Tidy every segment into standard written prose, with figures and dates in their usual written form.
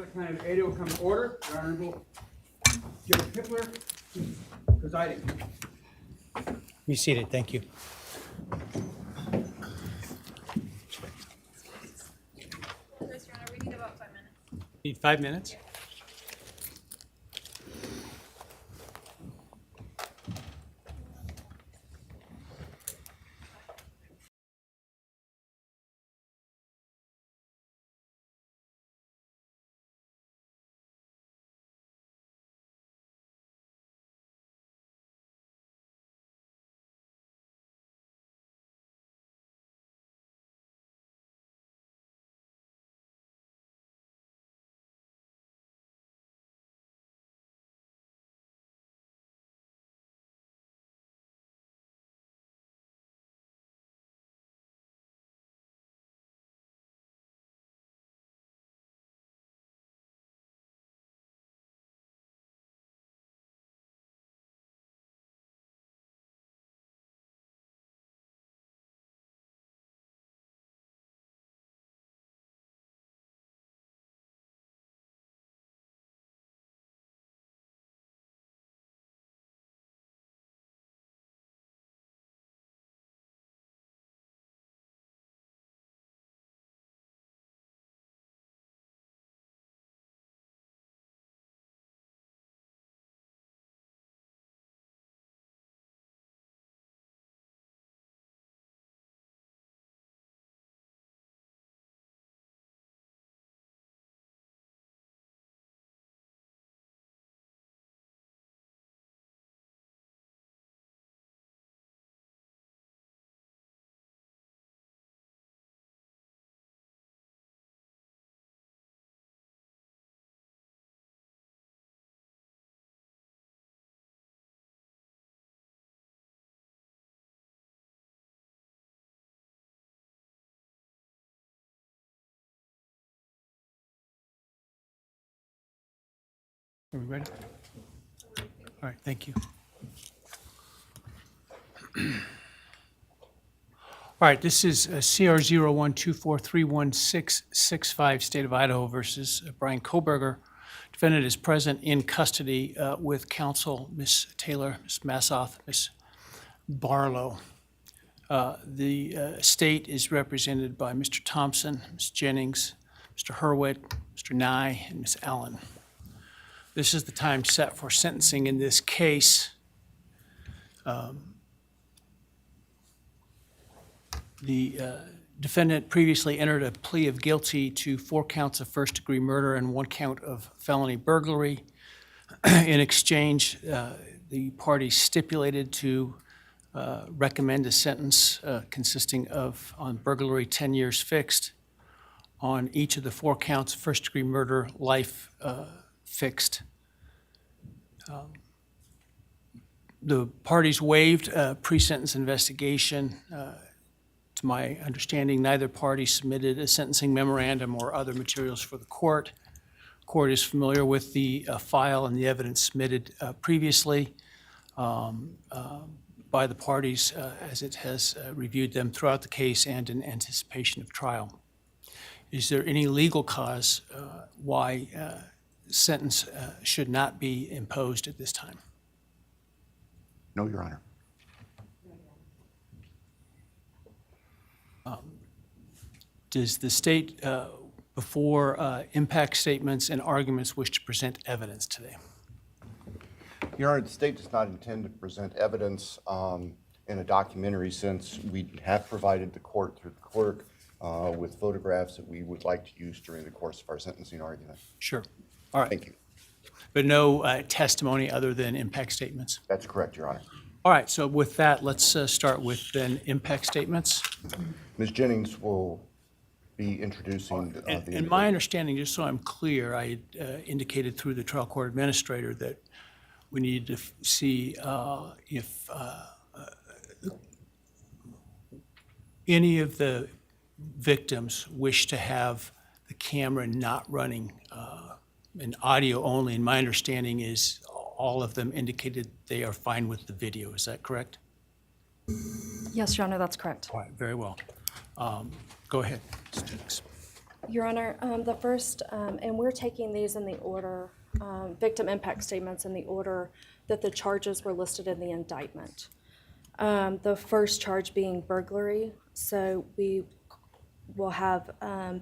County of Ada will come to order. The Honorable Judge Pipler presiding. Be seated. Thank you. Yes, Your Honor, we need about 5 minutes. Need 5 minutes? Are we ready? All right, thank you. All right, this is CR 0124316665, State of Idaho versus Brian Kohberger. Defendant is present in custody with counsel, Ms. Taylor, Ms. Massoth, Ms. Barlow. The state is represented by Mr. Thompson, Ms. Jennings, Mr. Hurwitz, Mr. Nye, and Ms. Allen. This is the time set for sentencing in this case. The defendant previously entered a plea of guilty to 4 counts of first-degree murder and 1 count of felony burglary. In exchange, the parties stipulated to recommend a sentence consisting of, on burglary, 10 years fixed, on each of the 4 counts of first-degree murder, life fixed. The parties waived pre-sentence investigation. To my understanding, neither party submitted a sentencing memorandum or other materials for the court. Court is familiar with the file and the evidence submitted previously by the parties as it has reviewed them throughout the case and in anticipation of trial. Is there any legal cause why sentence should not be imposed at this time? No, Your Honor. Does the state, before impact statements and arguments, wish to present evidence today? Your Honor, the state does not intend to present evidence in a documentary sense. We have provided the court through the clerk with photographs that we would like to use during the course of our sentencing argument. Sure. All right. Thank you. But no testimony other than impact statements? That's correct, Your Honor. All right, so with that, let's start with then impact statements. Ms. Jennings will be introducing the And my understanding, just so I'm clear, I indicated through the trial court administrator that we needed to see if any of the victims wish to have the camera not running and audio only. And my understanding is all of them indicated they are fine with the video. Is that correct? Yes, Your Honor, that's correct. All right, very well. Go ahead, Ms. Jennings. Your Honor, the first, and we're taking these in the order, victim impact statements in the order that the charges were listed in the indictment. The first charge being burglary, so we will have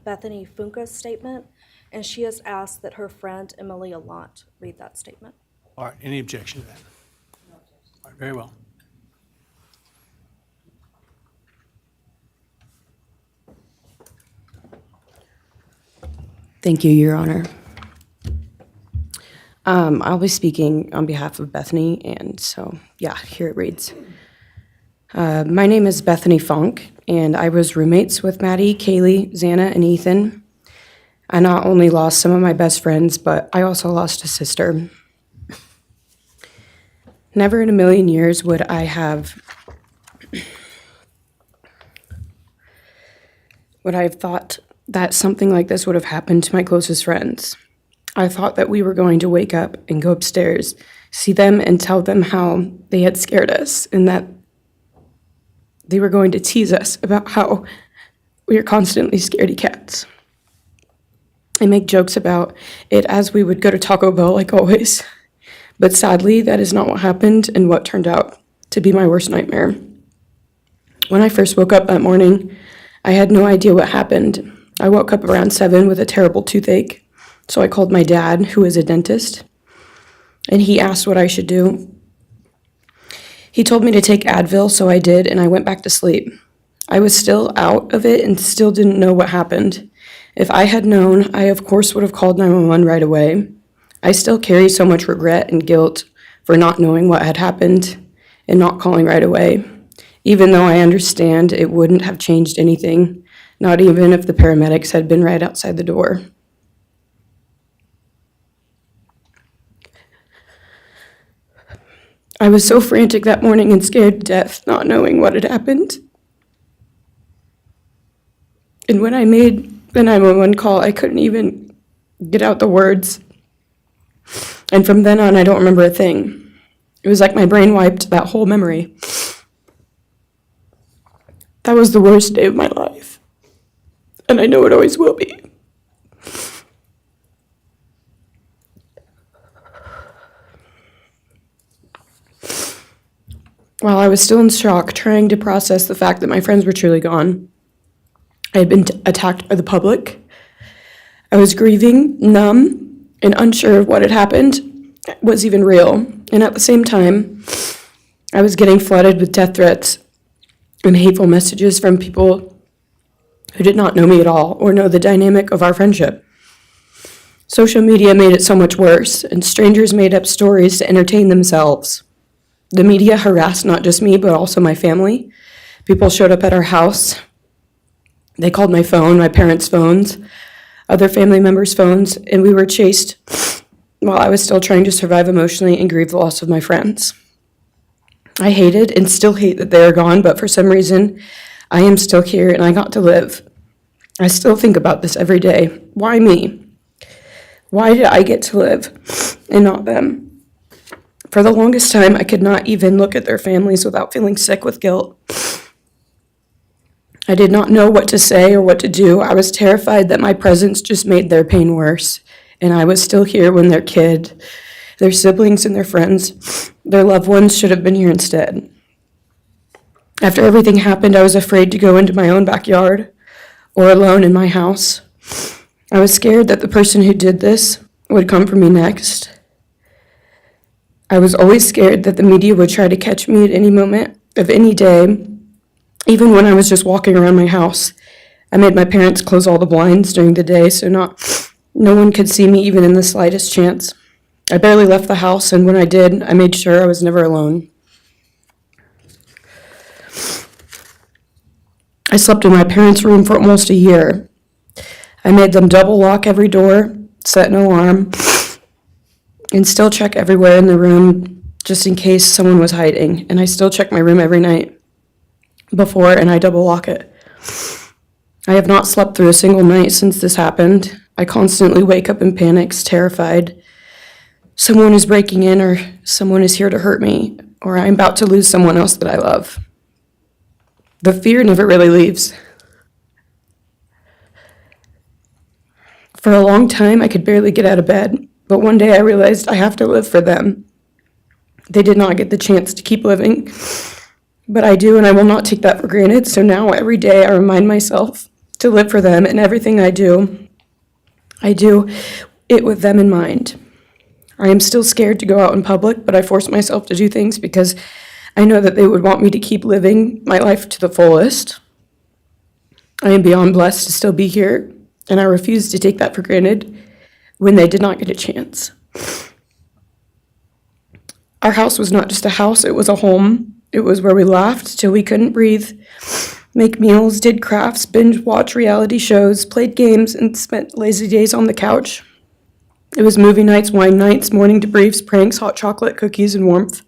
Bethany Funka's statement, and she has asked that her friend Emily Allant read that statement. All right, any objection to that? All right, very well. Thank you, Your Honor. I'll be speaking on behalf of Bethany, and so, yeah, here it reads. My name is Bethany Funk, and I was roommates with Maddie, Kaylee, Xana, and Ethan. I not only lost some of my best friends, but I also lost a sister. Never in a million years would I have thought that something like this would have happened to my closest friends. I thought that we were going to wake up and go upstairs, see them and tell them how they had scared us and that they were going to tease us about how we are constantly scaredy cats. And make jokes about it as we would go to Taco Bell like always. But sadly, that is not what happened and what turned out to be my worst nightmare. When I first woke up that morning, I had no idea what happened. I woke up around 7 with a terrible toothache, so I called my dad, who is a dentist, and he asked what I should do. He told me to take Advil, so I did, and I went back to sleep. I was still out of it and still didn't know what happened. If I had known, I of course would have called 911 right away. I still carry so much regret and guilt for not knowing what had happened and not calling right away, even though I understand it wouldn't have changed anything, not even if the paramedics had been right outside the door. I was so frantic that morning and scared to death, not knowing what had happened. And when I made the 911 call, I couldn't even get out the words. And from then on, I don't remember a thing. It was like my brain wiped that whole memory. That was the worst day of my life. And I know it always will be. While I was still in shock, trying to process the fact that my friends were truly gone, I had been attacked by the public. I was grieving, numb, and unsure of what had happened was even real. And at the same time, I was getting flooded with death threats and hateful messages from people who did not know me at all or know the dynamic of our friendship. Social media made it so much worse, and strangers made up stories to entertain themselves. The media harassed not just me, but also my family. People showed up at our house. They called my phone, my parents' phones, other family members' phones, and we were chased while I was still trying to survive emotionally and grieve the loss of my friends. I hated and still hate that they are gone, but for some reason, I am still here and I got to live. I still think about this every day. Why me? Why did I get to live and not them? For the longest time, I could not even look at their families without feeling sick with guilt. I did not know what to say or what to do. I was terrified that my presence just made their pain worse, and I was still here when their kid, their siblings and their friends, their loved ones should have been here instead. After everything happened, I was afraid to go into my own backyard or alone in my house. I was scared that the person who did this would come for me next. I was always scared that the media would try to catch me at any moment of any day, even when I was just walking around my house. I made my parents close all the blinds during the day so no one could see me even in the slightest chance. I barely left the house, and when I did, I made sure I was never alone. I slept in my parents' room for almost a year. I made them double lock every door, set an alarm, and still check everywhere in the room just in case someone was hiding. And I still check my room every night before, and I double lock it. I have not slept through a single night since this happened. I constantly wake up in panics, terrified. Someone is breaking in, or someone is here to hurt me, or I'm about to lose someone else that I love. The fear never really leaves. For a long time, I could barely get out of bed, but one day I realized I have to live for them. They did not get the chance to keep living, but I do, and I will not take that for granted. So now every day I remind myself to live for them, and everything I do it with them in mind. I am still scared to go out in public, but I force myself to do things because I know that they would want me to keep living my life to the fullest. I am beyond blessed to still be here, and I refuse to take that for granted when they did not get a chance. Our house was not just a house, it was a home. It was where we laughed till we couldn't breathe, make meals, did crafts, binge watch reality shows, played games, and spent lazy days on the couch. It was movie nights, wine nights, morning debriefs, pranks, hot chocolate, cookies, and warmth.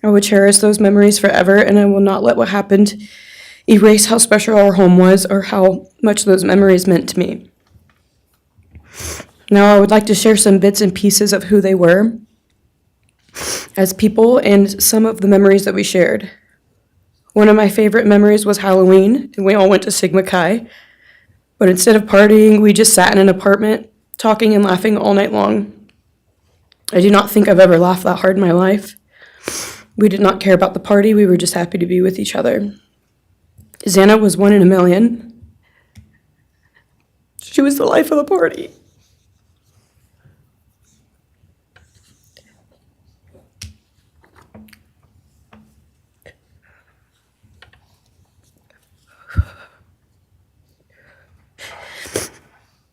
I will cherish those memories forever, and I will not let what happened erase how special our home was or how much those memories meant to me. Now I would like to share some bits and pieces of who they were as people and some of the memories that we shared. One of my favorite memories was Halloween, and we all went to Sigma Chi. But instead of partying, we just sat in an apartment, talking and laughing all night long. I do not think I've ever laughed that hard in my life. We did not care about the party, we were just happy to be with each other. Xana was 1 in a million. She was the life of the party.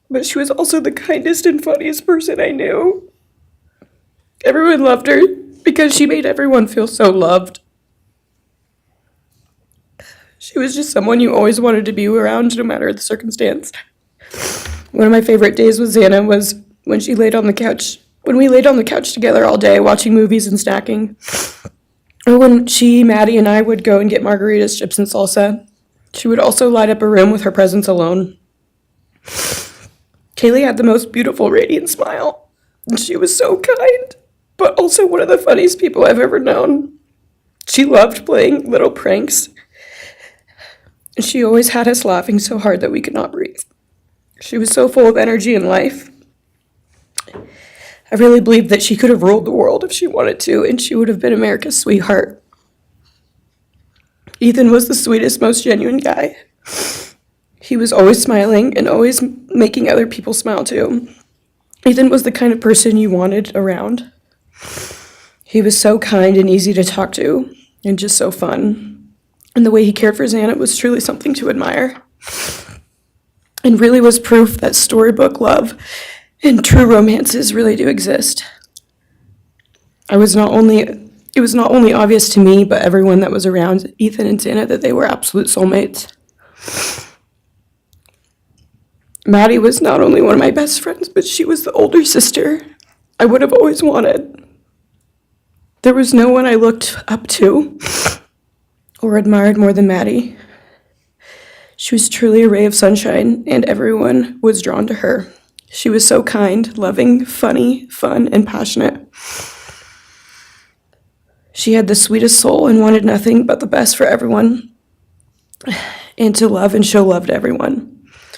But she was also the kindest and funniest person I knew. Everyone loved her because she made everyone feel so loved. She was just someone you always wanted to be around, no matter the circumstance. One of my favorite days with Xana was when she laid on the couch, when we laid on the couch together all day watching movies and snacking. Or when she, Maddie, and I would go and get margaritas, chips, and salsa. She would also light up a room with her presence alone. Kaylee had the most beautiful, radiant smile. And she was so kind, but also one of the funniest people I've ever known. She loved playing little pranks. And she always had us laughing so hard that we could not breathe. She was so full of energy and life. I really believe that she could have ruled the world if she wanted to, and she would have been America's sweetheart. Ethan was the sweetest, most genuine guy. He was always smiling and always making other people smile too. Ethan was the kind of person you wanted around. He was so kind and easy to talk to, and just so fun. And the way he cared for Xana was truly something to admire. And really was proof that storybook love and true romances really do exist. It was not only obvious to me, but everyone that was around Ethan and Xana that they were absolute soulmates. Maddie was not only one of my best friends, but she was the older sister I would have always wanted. There was no one I looked up to or admired more than Maddie. She was truly a ray of sunshine, and everyone was drawn to her. She was so kind, loving, funny, fun, and passionate. She had the sweetest soul and wanted nothing but the best for everyone, and to love and show love to everyone.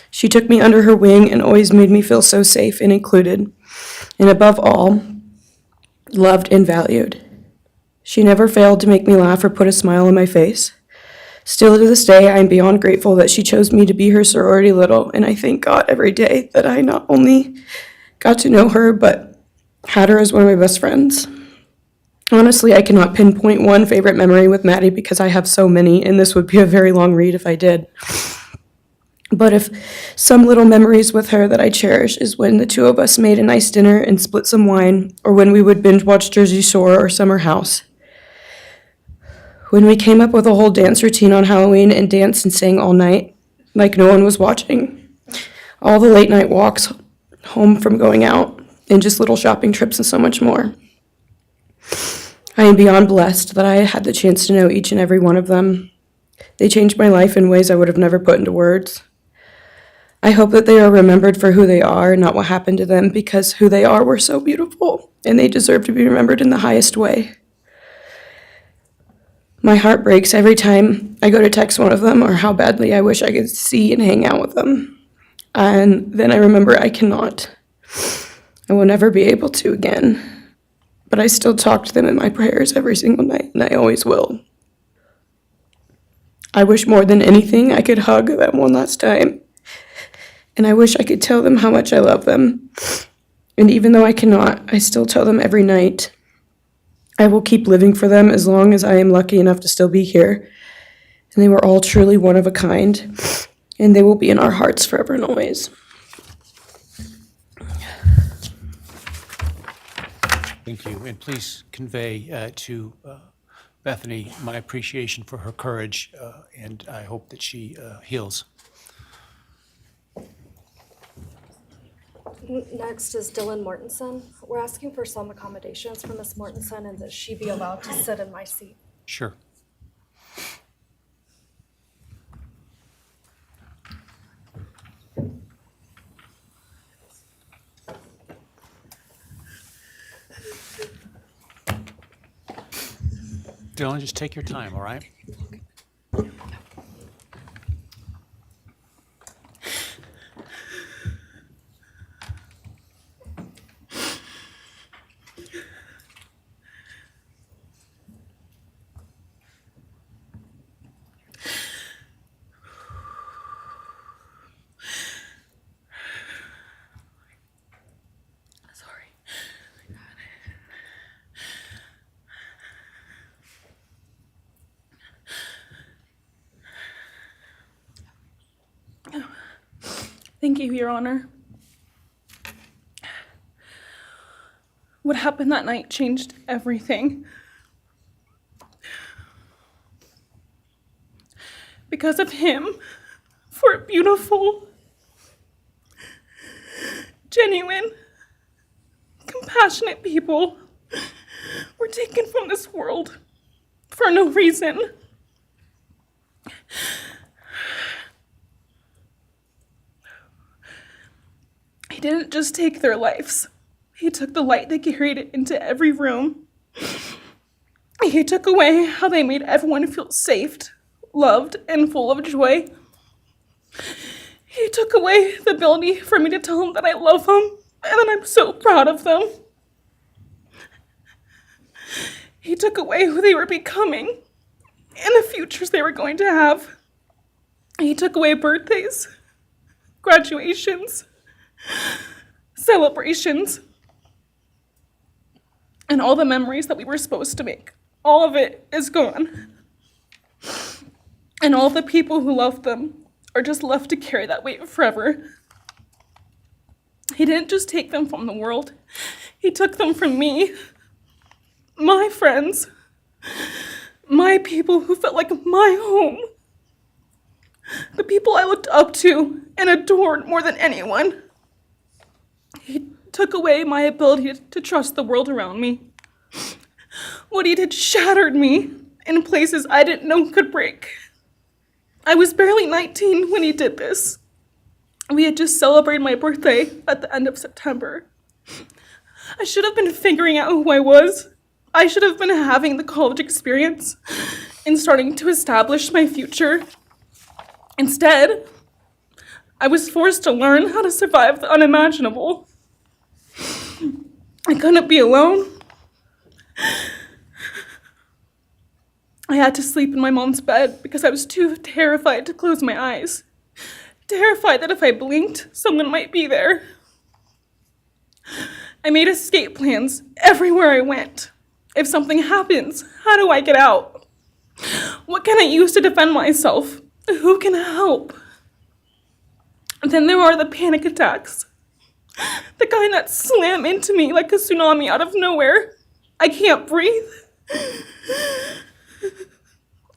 She took me under her wing and always made me feel so safe and included, and above all, loved and valued. She never failed to make me laugh or put a smile on my face. Still to this day, I am beyond grateful that she chose me to be her sorority little, and I thank God every day that I not only got to know her, but had her as one of my best friends. Honestly, I cannot pinpoint one favorite memory with Maddie because I have so many, and this would be a very long read if I did. But if some little memories with her that I cherish is when the two of us made a nice dinner and split some wine, or when we would binge watch Jersey Shore or Summer House. When we came up with a whole dance routine on Halloween and danced and sang all night, like no one was watching. All the late night walks home from going out, and just little shopping trips and so much more. I am beyond blessed that I had the chance to know each and every one of them. They changed my life in ways I would have never put into words. I hope that they are remembered for who they are, not what happened to them, because who they are were so beautiful, and they deserve to be remembered in the highest way. My heart breaks every time I go to text one of them or how badly I wish I could see and hang out with them. And then I remember I cannot. I will never be able to again. But I still talk to them in my prayers every single night, and I always will. I wish more than anything I could hug them one last time. And I wish I could tell them how much I love them. And even though I cannot, I still tell them every night. I will keep living for them as long as I am lucky enough to still be here. And they were all truly one of a kind. And they will be in our hearts forever and always. Thank you, and please convey to Bethany my appreciation for her courage, and I hope that she heals. Next is Dylan Mortensen. We're asking for some accommodations for Ms. Mortensen and that she be allowed to sit in my seat. Sure. Dylan, just take your time, all right? Thank you, Your Honor. What happened that night changed everything. Because of him, four beautiful, genuine, compassionate people were taken from this world for no reason. He didn't just take their lives. He took the light they carried into every room. He took away how they made everyone feel safe, loved, and full of joy. He took away the ability for me to tell them that I love them and that I'm so proud of them. He took away who they were becoming and the futures they were going to have. He took away birthdays, graduations, celebrations, and all the memories that we were supposed to make. All of it is gone. And all the people who loved them are just left to carry that weight forever. He didn't just take them from the world. He took them from me, my friends, my people who felt like my home, the people I looked up to and adored more than anyone. He took away my ability to trust the world around me. What he did shattered me in places I didn't know could break. I was barely 19 when he did this. We had just celebrated my birthday at the end of September. I should have been figuring out who I was. I should have been having the college experience and starting to establish my future. Instead, I was forced to learn how to survive the unimaginable. I couldn't be alone. I had to sleep in my mom's bed because I was too terrified to close my eyes. Terrified that if I blinked, someone might be there. I made escape plans everywhere I went. If something happens, how do I get out? What can I use to defend myself? Who can help? And then there are the panic attacks. The kind that slam into me like a tsunami out of nowhere. I can't breathe.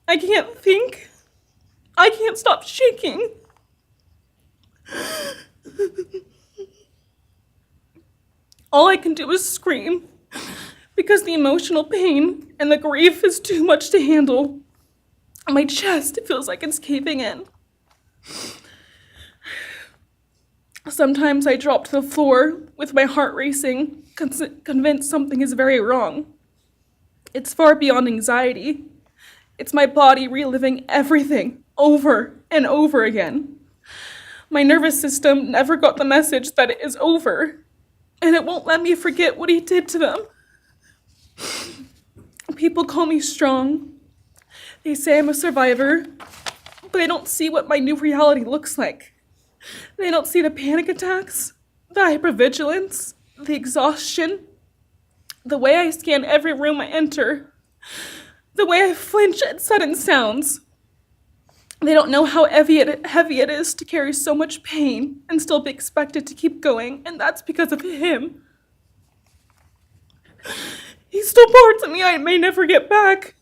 I can't think. I can't stop shaking. All I can do is scream because the emotional pain and the grief is too much to handle. My chest feels like it's caving in. Sometimes I drop to the floor with my heart racing, convinced something is very wrong. It's far beyond anxiety. It's my body reliving everything over and over again. My nervous system never got the message that it is over, and it won't let me forget what he did to them. People call me strong. They say I'm a survivor, but they don't see what my new reality looks like. They don't see the panic attacks, the hypervigilance, the exhaustion, the way I scan every room I enter, the way I flinch at sudden sounds. They don't know how heavy it is to carry so much pain and still be expected to keep going, and that's because of him. He stole parts of me I may never get back.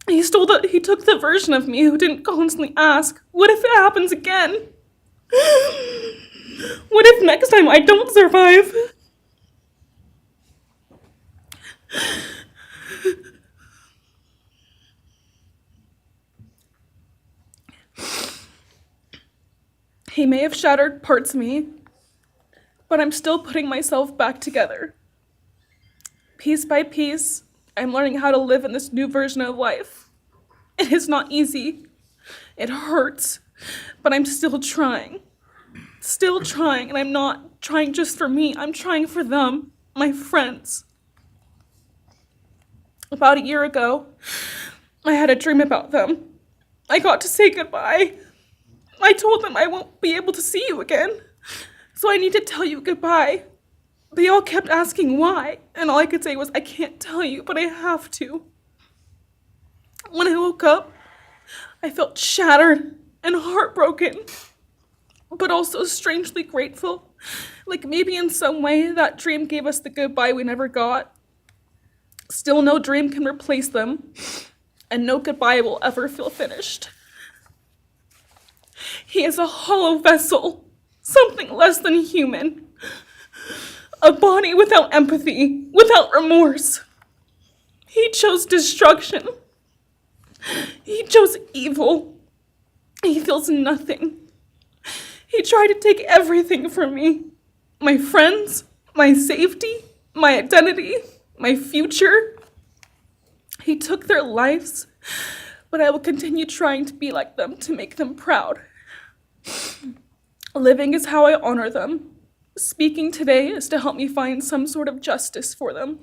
He took the version of me who didn't constantly ask, what if it happens again? What if next time I don't survive? He may have shattered parts of me, but I'm still putting myself back together. Piece by piece, I'm learning how to live in this new version of life. It is not easy. It hurts, but I'm still trying. Still trying, and I'm not trying just for me. I'm trying for them, my friends. About a year ago, I had a dream about them. I got to say goodbye. I told them I won't be able to see you again, so I need to tell you goodbye. They all kept asking why, and all I could say was, I can't tell you, but I have to. When I woke up, I felt shattered and heartbroken, but also strangely grateful. Like maybe in some way that dream gave us the goodbye we never got. Still, no dream can replace them, and no goodbye will ever feel finished. He is a hollow vessel, something less than human. A body without empathy, without remorse. He chose destruction. He chose evil. He feels nothing. He tried to take everything from me. My friends, my safety, my identity, my future. He took their lives, but I will continue trying to be like them, to make them proud. Living is how I honor them. Speaking today is to help me find some sort of justice for them.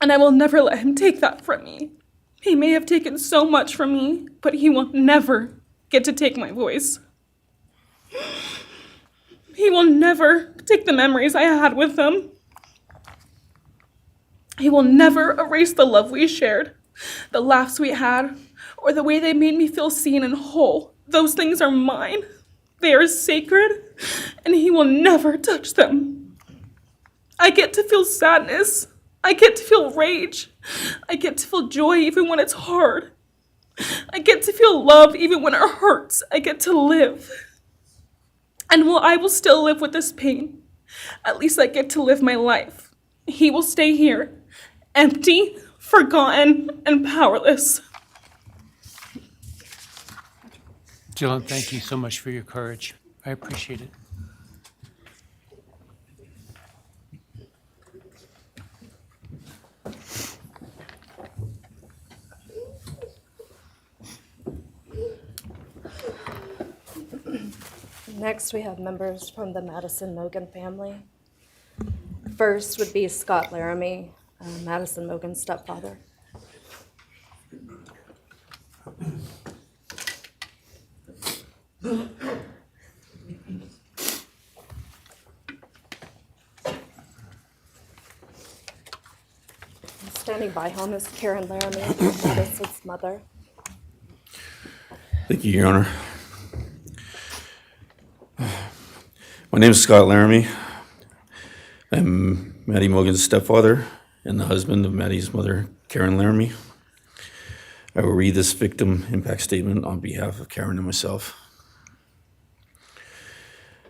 And I will never let him take that from me. He may have taken so much from me, but he will never get to take my voice. He will never take the memories I had with them. He will never erase the love we shared, the laughs we had, or the way they made me feel seen and whole. Those things are mine. They are sacred, and he will never touch them. I get to feel sadness. I get to feel rage. I get to feel joy even when it's hard. I get to feel love even when it hurts. I get to live. And while I will still live with this pain, at least I get to live my life. He will stay here, empty, forgotten, and powerless. Dylan, thank you so much for your courage. I appreciate it. Next, we have members from the Madison Mogan family. First would be Scott Laramie, Madison Mogan's stepfather. Standing by him is Karen Laramie, Madison's mother. Thank you, Your Honor. My name is Scott Laramie. I'm Maddie Mogan's stepfather and the husband of Maddie's mother, Karen Laramie. I will read this victim impact statement on behalf of Karen and myself.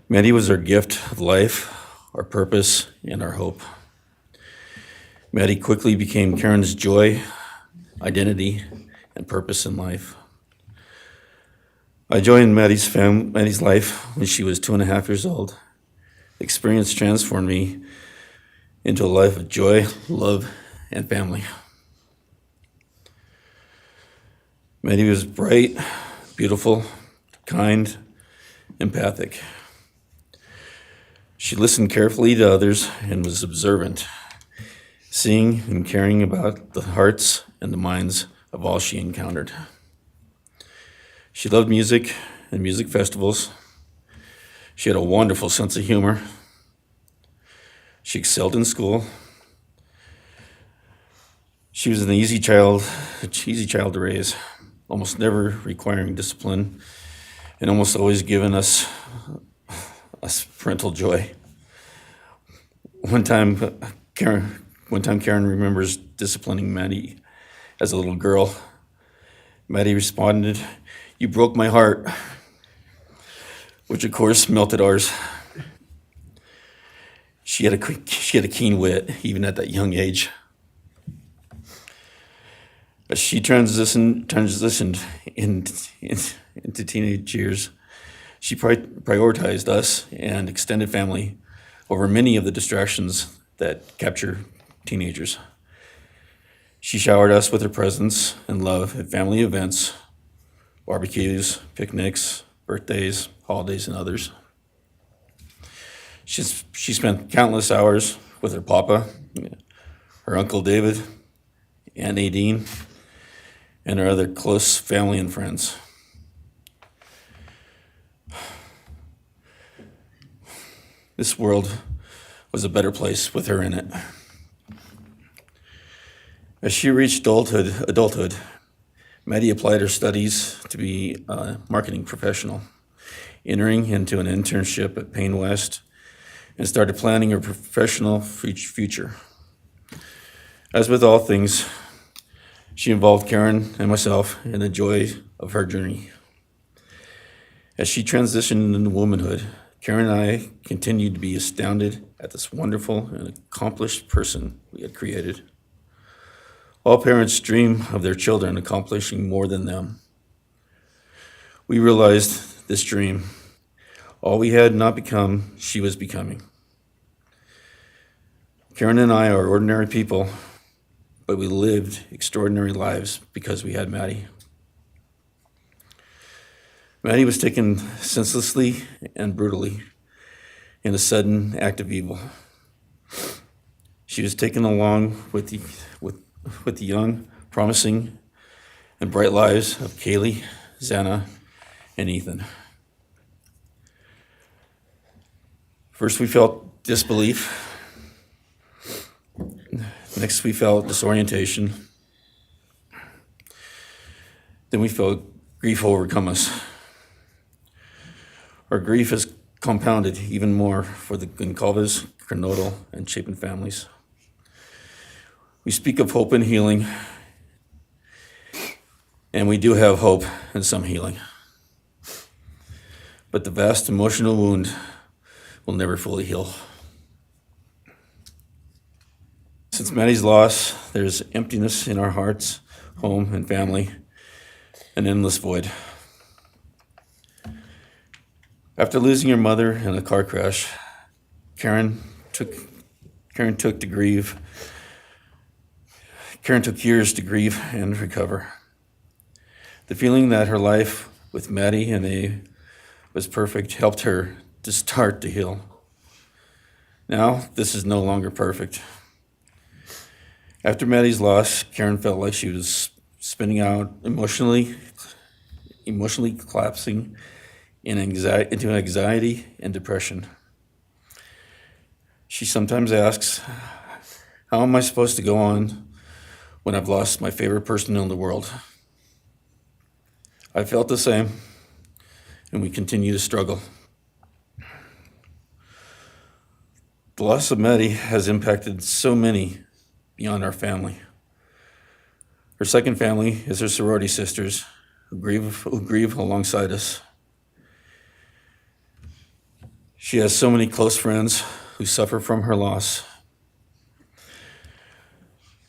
Maddie was our gift of life, our purpose, and our hope. Maddie quickly became Karen's joy, identity, and purpose in life. I joined Maddie's life when she was 2.5 years old. The experience transformed me into a life of joy, love, and family. Maddie was bright, beautiful, kind, empathic. She listened carefully to others and was observant, seeing and caring about the hearts and the minds of all she encountered. She loved music and music festivals. She had a wonderful sense of humor. She excelled in school. She was an easy child to raise, almost never requiring discipline, and almost always giving us parental joy. One time Karen remembers disciplining Maddie as a little girl. Maddie responded, "You broke my heart," which of course melted ours. She had a keen wit, even at that young age. As she transitioned into teenage years, she prioritized us and extended family over many of the distractions that capture teenagers. She showered us with her presence and love at family events, barbecues, picnics, birthdays, holidays, and others. She spent countless hours with her papa, her Uncle David, Aunt Nadine, and her other close family and friends. This world was a better place with her in it. As she reached adulthood, Maddie applied her studies to be a marketing professional, entering into an internship at Payne West, and started planning her professional future. As with all things, she involved Karen and myself in the joy of her journey. As she transitioned into womanhood, Karen and I continued to be astounded at this wonderful and accomplished person we had created. All parents dream of their children accomplishing more than them. We realized this dream. All we had not become, she was becoming. Karen and I are ordinary people, but we lived extraordinary lives because we had Maddie. Maddie was taken senselessly and brutally in a sudden act of evil. She was taken along with the young, promising, and bright lives of Kaylee, Xana, and Ethan. First, we felt disbelief. Next, we felt disorientation. Then we felt grief overcome us. Our grief is compounded even more for the Goncalves, Kernodle, and Chapin families. We speak of hope and healing, and we do have hope and some healing. But the vast emotional wound will never fully heal. Since Maddie's loss, there's emptiness in our hearts, home, and family, an endless void. After losing her mother in a car crash, Karen took years to grieve and recover. The feeling that her life with Maddie and A was perfect helped her to start to heal. Now, this is no longer perfect. After Maddie's loss, Karen felt like she was spinning out, emotionally collapsing into anxiety and depression. She sometimes asks, "How am I supposed to go on when I've lost my favorite person in the world?" I felt the same, and we continue to struggle. The loss of Maddie has impacted so many beyond our family. Her second family is her sorority sisters who grieve alongside us. She has so many close friends who suffer from her loss.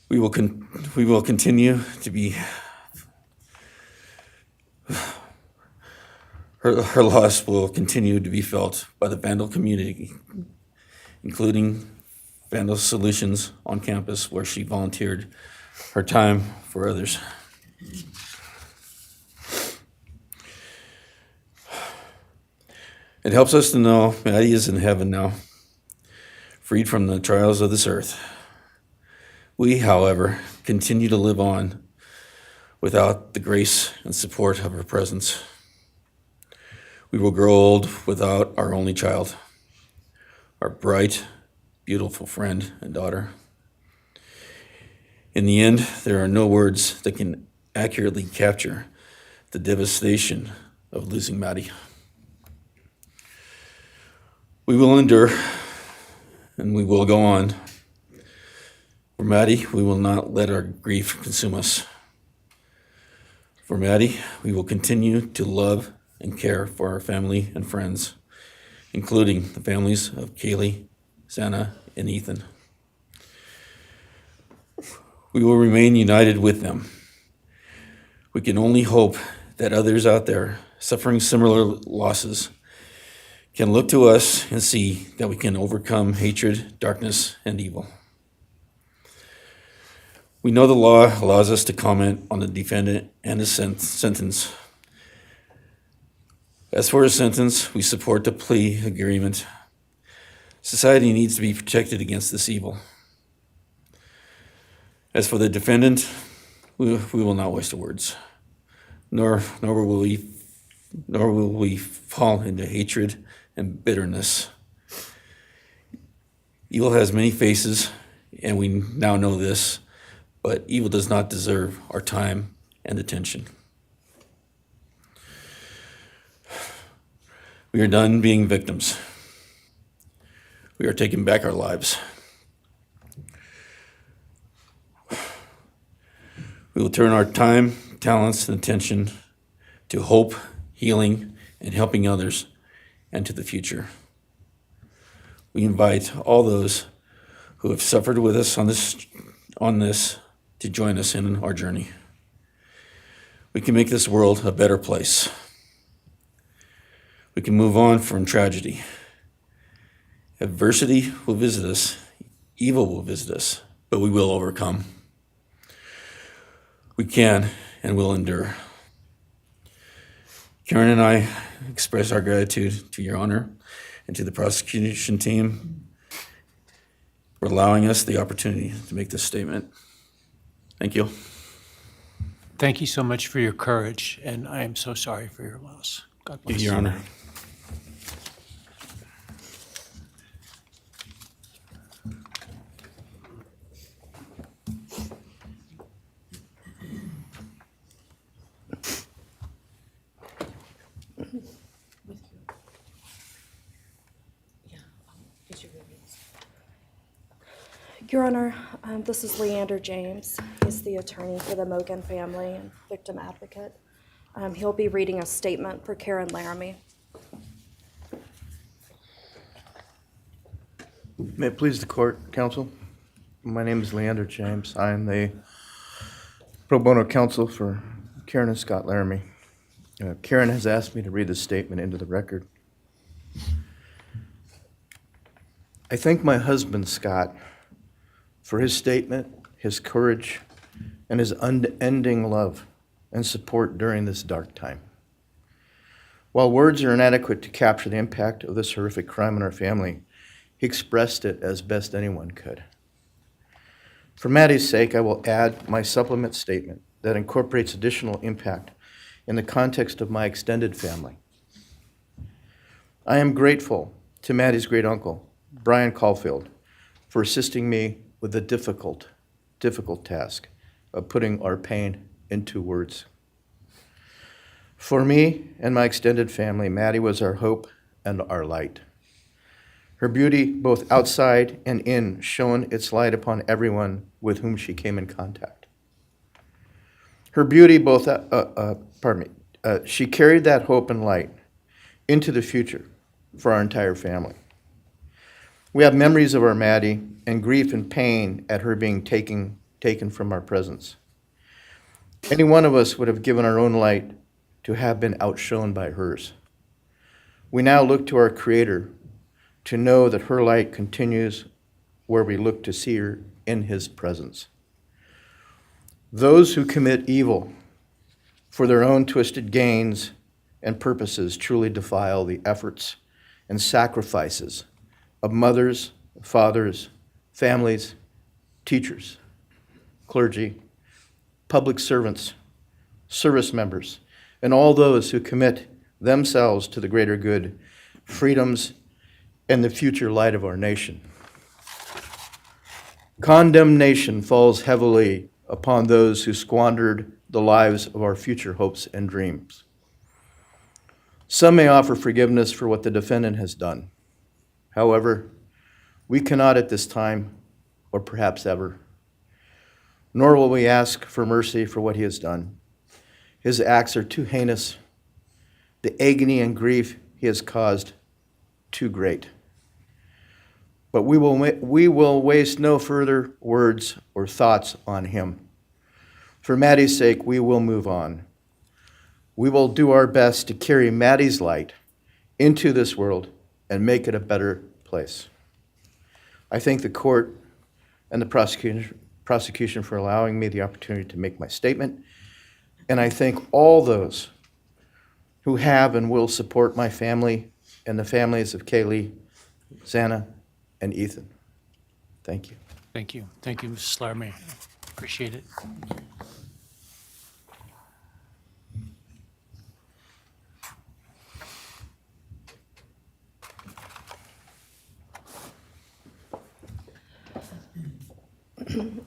We will continue to be. Her loss will continue to be felt by the Vandal community, including Vandal Solutions on campus, where she volunteered her time for others. It helps us to know Maddie is in heaven now, freed from the trials of this earth. We, however, continue to live on without the grace and support of her presence. We will grow old without our only child, our bright, beautiful friend and daughter. In the end, there are no words that can accurately capture the devastation of losing Maddie. We will endure, and we will go on. For Maddie, we will not let our grief consume us. For Maddie, we will continue to love and care for our family and friends, including the families of Kaylee, Santa, and Ethan. We will remain united with them. We can only hope that others out there suffering similar losses can look to us and see that we can overcome hatred, darkness, and evil. We know the law allows us to comment on the defendant and his sentence. As for his sentence, we support the plea agreement. Society needs to be protected against this evil. As for the defendant, we will not waste words, nor will we fall into hatred and bitterness. Evil has many faces, and we now know this, but evil does not deserve our time and attention. We are done being victims. We are taking back our lives. We will turn our time, talents, and attention to hope, healing, and helping others, and to the future. We invite all those who have suffered with us on this to join us in our journey. We can make this world a better place. We can move on from tragedy. Adversity will visit us, evil will visit us, but we will overcome. We can and will endure. Karen and I express our gratitude to Your Honor and to the prosecution team for allowing us the opportunity to make this statement. Thank you. Thank you so much for your courage, and I am so sorry for your loss. God bless. Your Honor. Your Honor, this is Leander James. He's the attorney for the Mogan family and victim advocate. He'll be reading a statement for Karen Laramie. May it please the court, counsel? My name is Leander James. I am the pro bono counsel for Karen and Scott Laramie. Karen has asked me to read this statement into the record. I thank my husband, Scott, for his statement, his courage, and his unending love and support during this dark time. While words are inadequate to capture the impact of this horrific crime on our family, he expressed it as best anyone could. For Maddie's sake, I will add my supplement statement that incorporates additional impact in the context of my extended family. I am grateful to Maddie's great uncle, Brian Caulfield, for assisting me with the difficult task of putting our pain into words. For me and my extended family, Maddie was our hope and our light. Her beauty, both outside and in, shone its light upon everyone with whom she came in contact. Her beauty, she carried that hope and light into the future for our entire family. We have memories of our Maddie and grief and pain at her being taken from our presence. Any one of us would have given our own light to have been outshone by hers. We now look to our Creator to know that her light continues where we look to see her in His presence. Those who commit evil for their own twisted gains and purposes truly defile the efforts and sacrifices of mothers, fathers, families, teachers, clergy, public servants, service members, and all those who commit themselves to the greater good, freedoms, and the future light of our nation. Condemnation falls heavily upon those who squandered the lives of our future hopes and dreams. Some may offer forgiveness for what the defendant has done. However, we cannot at this time, or perhaps ever, nor will we ask for mercy for what he has done. His acts are too heinous, the agony and grief he has caused too great. But we will waste no further words or thoughts on him. For Maddie's sake, we will move on. We will do our best to carry Maddie's light into this world and make it a better place. I thank the court and the prosecution for allowing me the opportunity to make my statement, and I thank all those who have and will support my family and the families of Kaylee, Xana, and Ethan. Thank you. Thank you. Thank you, Mrs. Laramie. Appreciate it.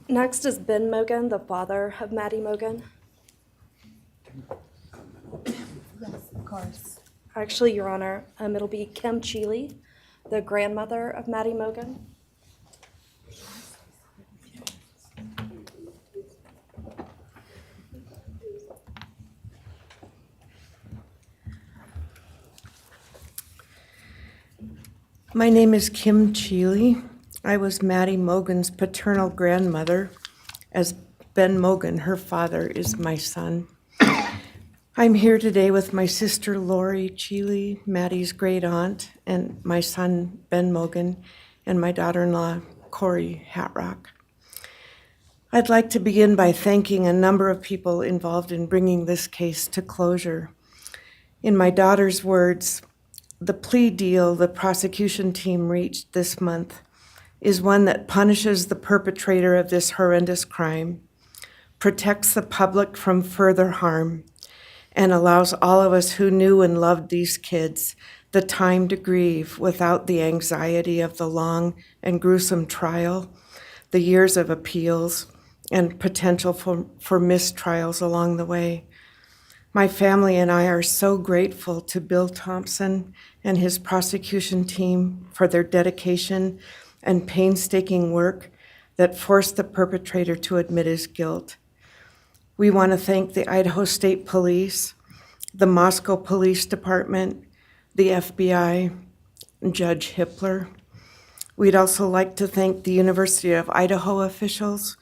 Next is Ben Mogan, the father of Maddie Mogan. Yes, of course. Actually, Your Honor, it'll be Kim Cheely, the grandmother of Maddie Mogan. My name is Kim Cheely. I was Maddie Mogan's paternal grandmother, as Ben Mogan, her father, is my son. I'm here today with my sister Lori Cheely, Maddie's great aunt, and my son Ben Mogan, and my daughter-in-law Corey Hatrock. I'd like to begin by thanking a number of people involved in bringing this case to closure. In my daughter's words, the plea deal the prosecution team reached this month is one that punishes the perpetrator of this horrendous crime, protects the public from further harm, and allows all of us who knew and loved these kids the time to grieve without the anxiety of the long and gruesome trial, the years of appeals, and potential for mistrials along the way. My family and I are so grateful to Bill Thompson and his prosecution team for their dedication and painstaking work that forced the perpetrator to admit his guilt. We want to thank the Idaho State Police, the Moscow Police Department, the FBI, and Judge Hippler. We'd also like to thank the University of Idaho officials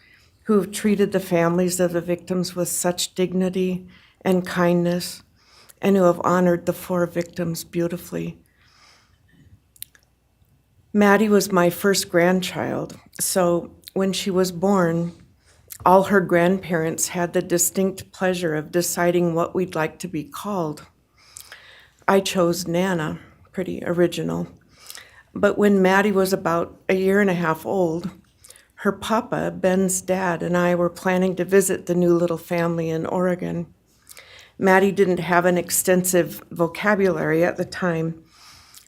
who have treated the families of the victims with such dignity and kindness, and who have honored the 4 victims beautifully. Maddie was my first grandchild, so when she was born, all her grandparents had the distinct pleasure of deciding what we'd like to be called. I chose Nana, pretty original. But when Maddie was about 1.5 years old, her papa, Ben's dad, and I were planning to visit the new little family in Oregon. Maddie didn't have an extensive vocabulary at the time,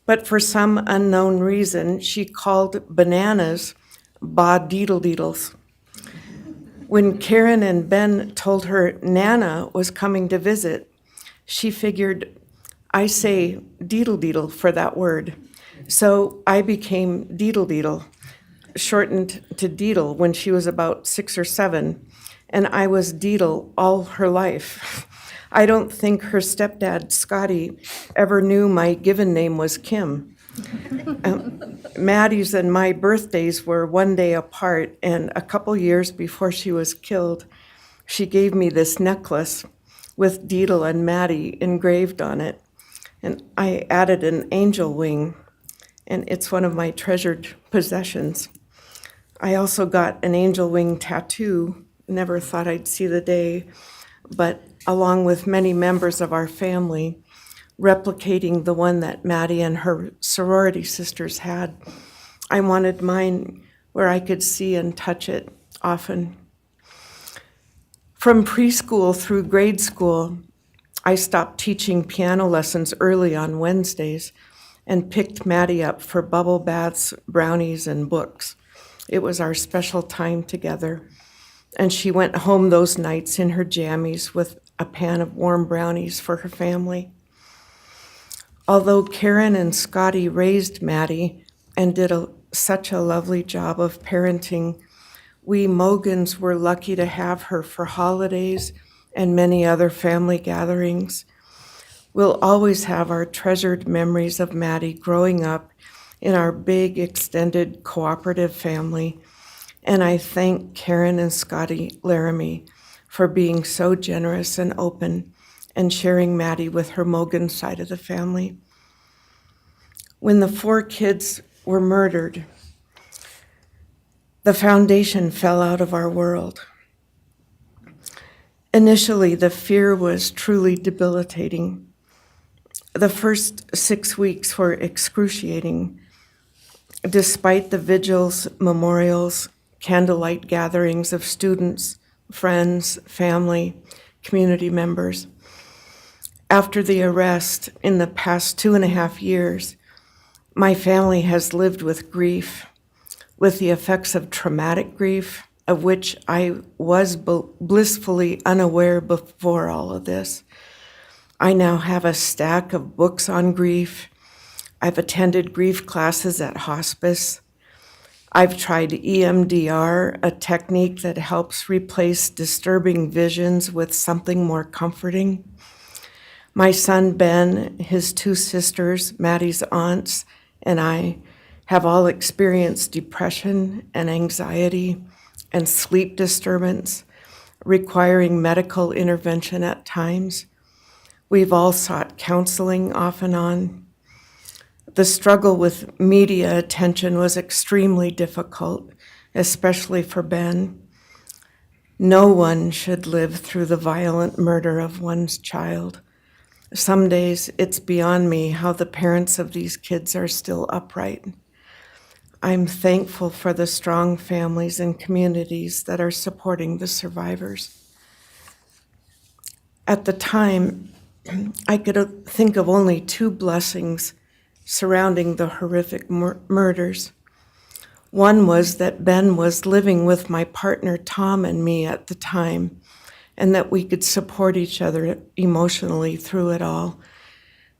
but for some unknown reason, she called bananas ba-deedle-deedles. When Karen and Ben told her Nana was coming to visit, she figured, I say deedle-deedle for that word. So I became deedle-deedle, shortened to Deedle when she was about 6 or 7, and I was Deedle all her life. I don't think her stepdad, Scotty, ever knew my given name was Kim. Maddie's and my birthdays were 1 day apart, and a couple years before she was killed, she gave me this necklace with Deedle and Maddie engraved on it, and I added an angel wing, and it's one of my treasured possessions. I also got an angel wing tattoo, never thought I'd see the day, but along with many members of our family, replicating the one that Maddie and her sorority sisters had. I wanted mine where I could see and touch it often. From preschool through grade school, I stopped teaching piano lessons early on Wednesdays and picked Maddie up for bubble baths, brownies, and books. It was our special time together, and she went home those nights in her jammies with a pan of warm brownies for her family. Although Karen and Scotty raised Maddie and did such a lovely job of parenting, we Mogans were lucky to have her for holidays and many other family gatherings. We'll always have our treasured memories of Maddie growing up in our big, extended, cooperative family, and I thank Karen and Scotty Laramie for being so generous and open and sharing Maddie with her Mogan side of the family. When the 4 kids were murdered, the foundation fell out of our world. Initially, the fear was truly debilitating. The first 6 weeks were excruciating. Despite the vigils, memorials, candlelight gatherings of students, friends, family, community members. After the arrest, in the past 2.5 years, my family has lived with grief, with the effects of traumatic grief, of which I was blissfully unaware before all of this. I now have a stack of books on grief. I've attended grief classes at hospice. I've tried EMDR, a technique that helps replace disturbing visions with something more comforting. My son Ben, his 2 sisters, Maddie's aunts, and I have all experienced depression and anxiety and sleep disturbance, requiring medical intervention at times. We've all sought counseling off and on. The struggle with media attention was extremely difficult, especially for Ben. No one should live through the violent murder of one's child. Some days it's beyond me how the parents of these kids are still upright. I'm thankful for the strong families and communities that are supporting the survivors. At the time, I could think of only 2 blessings surrounding the horrific murders. One was that Ben was living with my partner Tom and me at the time, and that we could support each other emotionally through it all.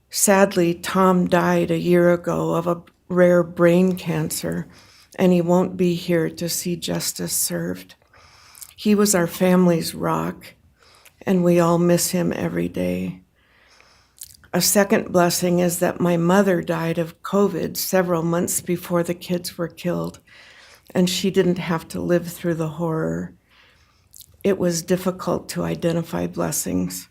Sadly, Tom died a year ago of a rare brain cancer, and he won't be here to see justice served. He was our family's rock, and we all miss him every day. A second blessing is that my mother died of COVID several months before the kids were killed, and she didn't have to live through the horror. It was difficult to identify blessings.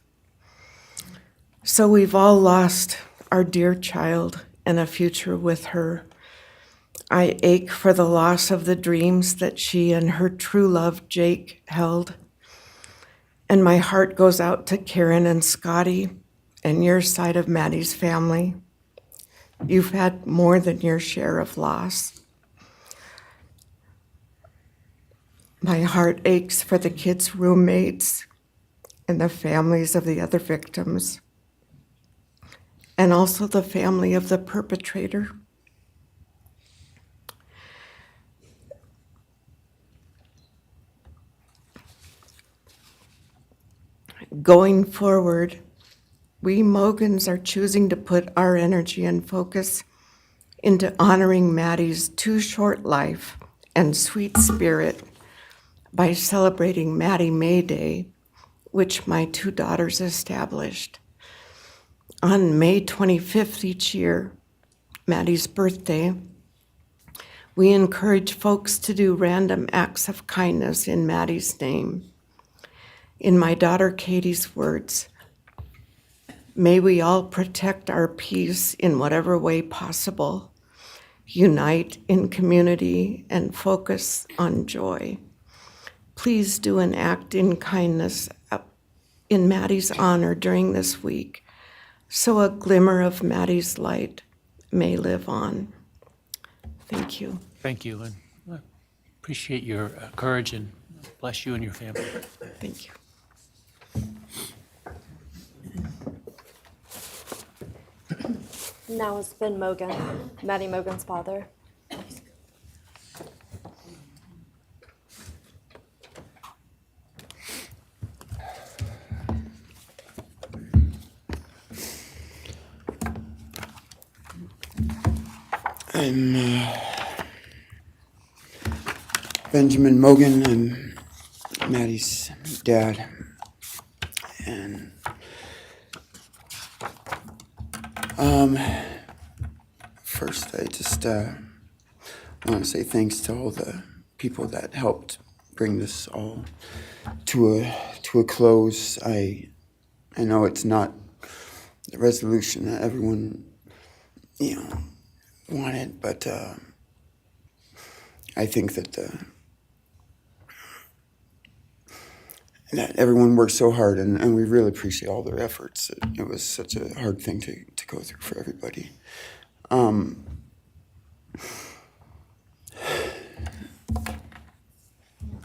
So we've all lost our dear child and a future with her. I ache for the loss of the dreams that she and her true love, Jake, held. And my heart goes out to Karen and Scotty and your side of Maddie's family. You've had more than your share of loss. My heart aches for the kids' roommates and the families of the other victims, and also the family of the perpetrator. Going forward, we Mogans are choosing to put our energy and focus into honoring Maddie's too short life and sweet spirit by celebrating Maddie May Day, which my 2 daughters established. On May 25th each year, Maddie's birthday, we encourage folks to do random acts of kindness in Maddie's name. In my daughter Katie's words, may we all protect our peace in whatever way possible, unite in community, and focus on joy. Please do an act in kindness in Maddie's honor during this week so a glimmer of Maddie's light may live on. Thank you. Thank you, and I appreciate your courage, and bless you and your family. Thank you. Now it's Ben Mogan, Maddie Mogan's father. I'm Benjamin Mogan. I'm Maddie's dad. And first I just want to say thanks to all the people that helped bring this all to a close. I know it's not the resolution that everyone, wanted, but I think that that everyone worked so hard, and we really appreciate all their efforts. It was such a hard thing to go through for everybody.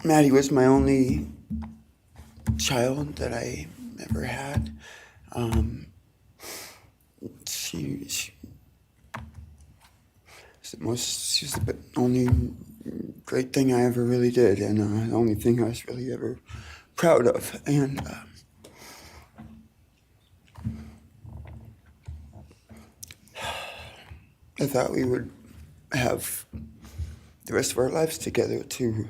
Maddie was my only child that I ever had. She's the only great thing I ever really did, and the only thing I was really ever proud of. And I thought we would have the rest of our lives together to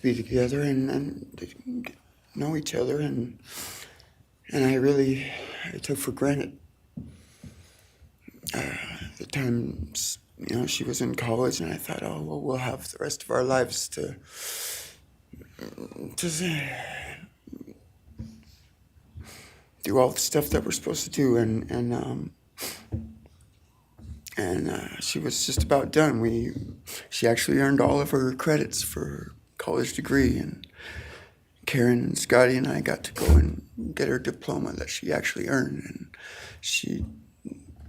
be together and to know each other, and I took for granted the times, she was in college, and I thought, oh, well, we'll have the rest of our lives to do all the stuff that we're supposed to do, and she was just about done. She actually earned all of her credits for her college degree, and Karen and Scotty and I got to go and get her diploma that she actually earned, and she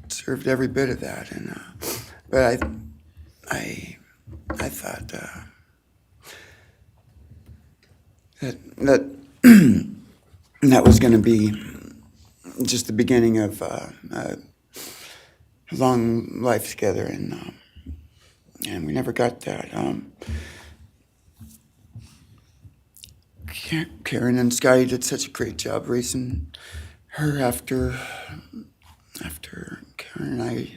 deserved every bit of that. And but I thought that that was going to be just the beginning of a long life together, and we never got that. Karen and Scotty did such a great job raising her after Karen and I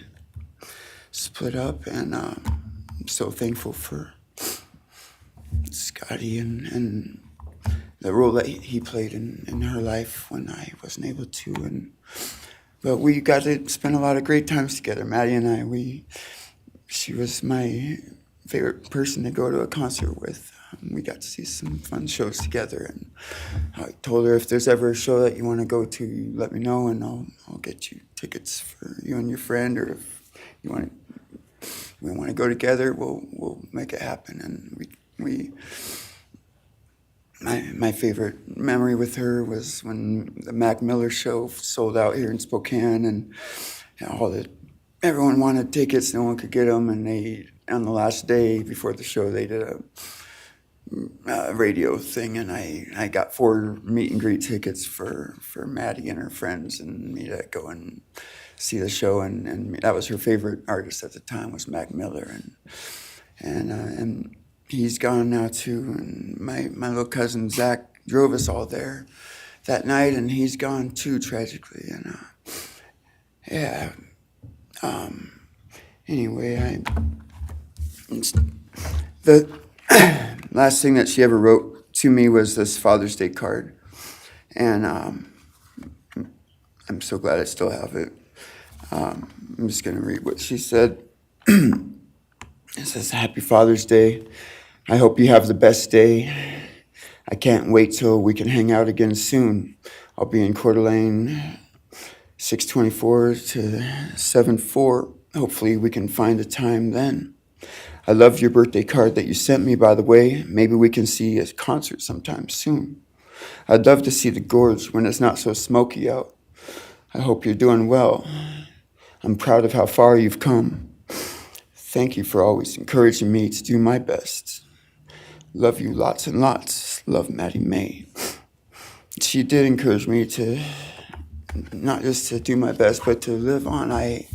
split up, and I'm so thankful for Scotty and the role that he played in her life when I wasn't able to. But we got to spend a lot of great times together, Maddie and I. She was my favorite person to go to a concert with. We got to see some fun shows together, and I told her, if there's ever a show that you want to go to, you let me know, and I'll get you tickets for you and your friend, or if we want to go together, we'll make it happen. And my favorite memory with her was when the Mac Miller show sold out here in Spokane, and everyone wanted tickets, no one could get them, and on the last day before the show, they did a radio thing, and I got 4 meet and greet tickets for Maddie and her friends and me to go and see the show, and that was her favorite artist at the time, was Mac Miller, and he's gone now too, and my little cousin Zach drove us all there that night, and he's gone too, tragically, and anyway, the last thing that she ever wrote to me was this Father's Day card, and I'm so glad I still have it. I'm just going to read what she said. It says, "Happy Father's Day. I hope you have the best day. I can't wait till we can hang out again soon. I'll be in Coeur d'Alene, 624 to 74. Hopefully we can find a time then. I love your birthday card that you sent me, by the way. Maybe we can see a concert sometime soon. I'd love to see the gorge when it's not so smoky out. I hope you're doing well. I'm proud of how far you've come. Thank you for always encouraging me to do my best. Love you lots and lots. Love, Maddie May. She did encourage me to not just to do my best, but to live on. I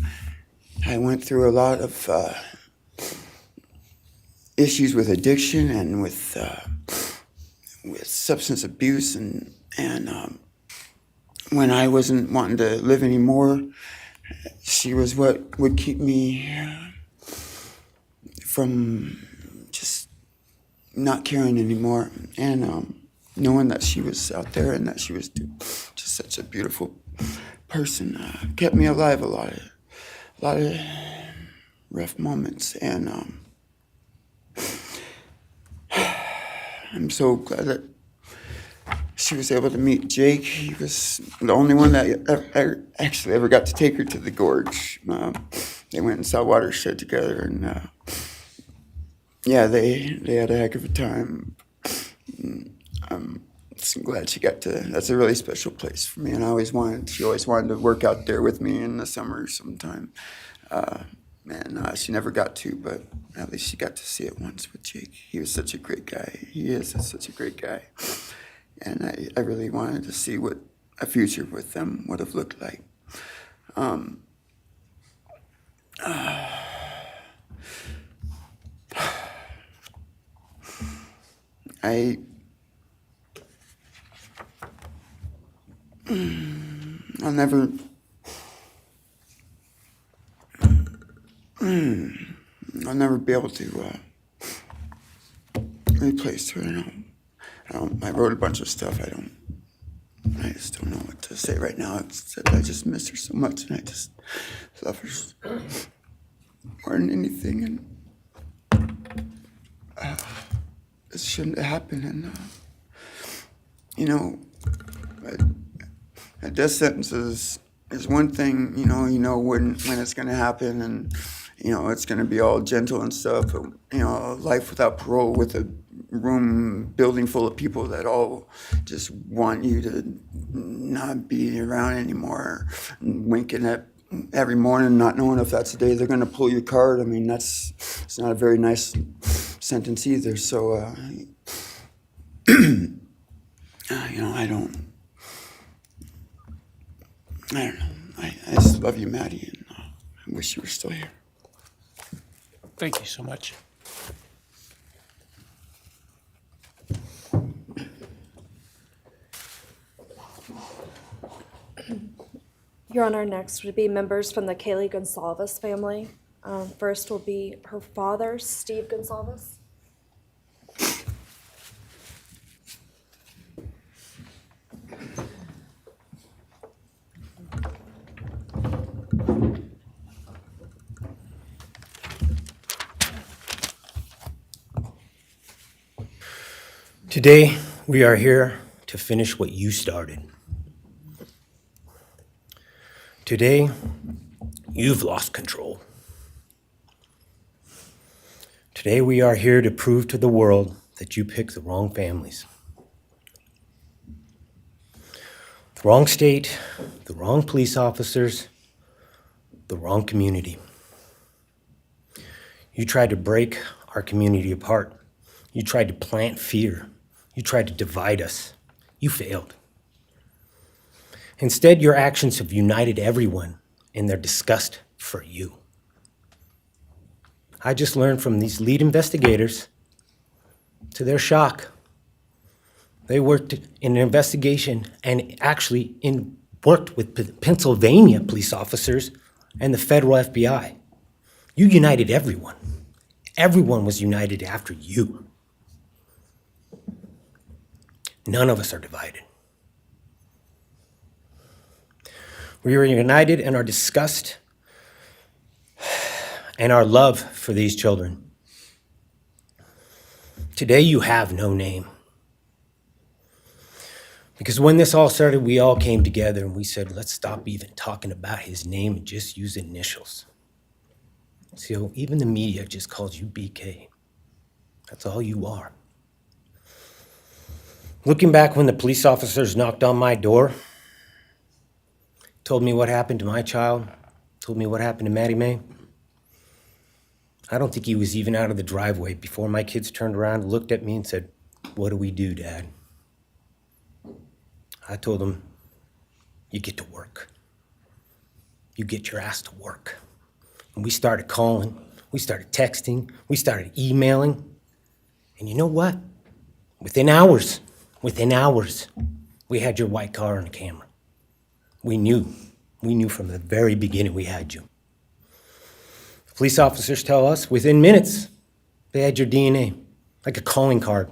went through a lot of issues with addiction and with substance abuse, and when I wasn't wanting to live anymore, she was what would keep me from just not caring anymore, and knowing that she was out there and that she was just such a beautiful person kept me alive a lot of rough moments, and I'm so glad that she was able to meet Jake. He was the only one that I actually ever got to take her to the gorge. They went and saw Watershed together, and yeah, they had a heck of a time. I'm so glad she got to. That's a really special place for me, and she always wanted to work out there with me in the summer sometime. She never got to, but at least she got to see it once with Jake. He was such a great guy. He is such a great guy. And I really wanted to see what a future with them would have looked like. I'll never be able to replace her. I wrote a bunch of stuff. I just don't know what to say right now. I just miss her so much, and I just love her more than anything. And it shouldn't have happened. And a death sentence is one thing. When it's going to happen, and it's going to be all gentle and stuff. But, life without parole with a building full of people that all just want you to not be around anymore, and winking at every morning, not knowing if that's the day they're going to pull your card. I mean, it's not a very nice sentence either. So, I don't know. I just love you, Maddie, and I wish you were still here. Thank you so much. Your Honor, next would be members from the Kaylee Gonsalves family. First will be her father, Steve Gonsalves. Today, we are here to finish what you started. Today, you've lost control. Today, we are here to prove to the world that you picked the wrong families. The wrong state, the wrong police officers, the wrong community. You tried to break our community apart. You tried to plant fear. You tried to divide us. You failed. Instead, your actions have united everyone in their disgust for you. I just learned from these lead investigators, to their shock, they worked in an investigation and actually worked with Pennsylvania police officers and the federal FBI. You united everyone. Everyone was united after you. None of us are divided. We are united in our disgust and our love for these children. Today you have no name. Because when this all started, we all came together and we said, let's stop even talking about his name and just use initials. So even the media just calls you BK. That's all you are. Looking back when the police officers knocked on my door, told me what happened to my child, told me what happened to Maddie Mae, I don't think he was even out of the driveway before my kids turned around, looked at me and said, "What do we do, Dad?" I told them, "You get to work. You get your ass to work." And we started calling, we started texting, we started emailing. And you know what? Within hours, we had your white car on the camera. We knew from the very beginning we had you. Police officers tell us within minutes they had your DNA, like a calling card.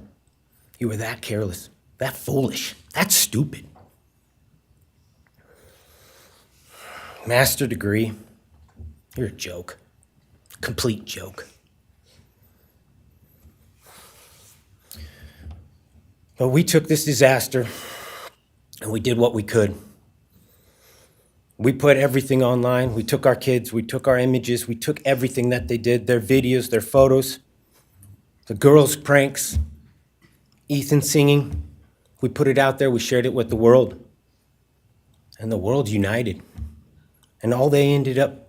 You were that careless, that foolish, that stupid. Master degree, you're a joke, complete joke. But we took this disaster and we did what we could. We put everything online. We took our kids, we took our images, we took everything that they did, their videos, their photos, the girls' pranks, Ethan singing. We put it out there, we shared it with the world. And the world united. And all they ended up,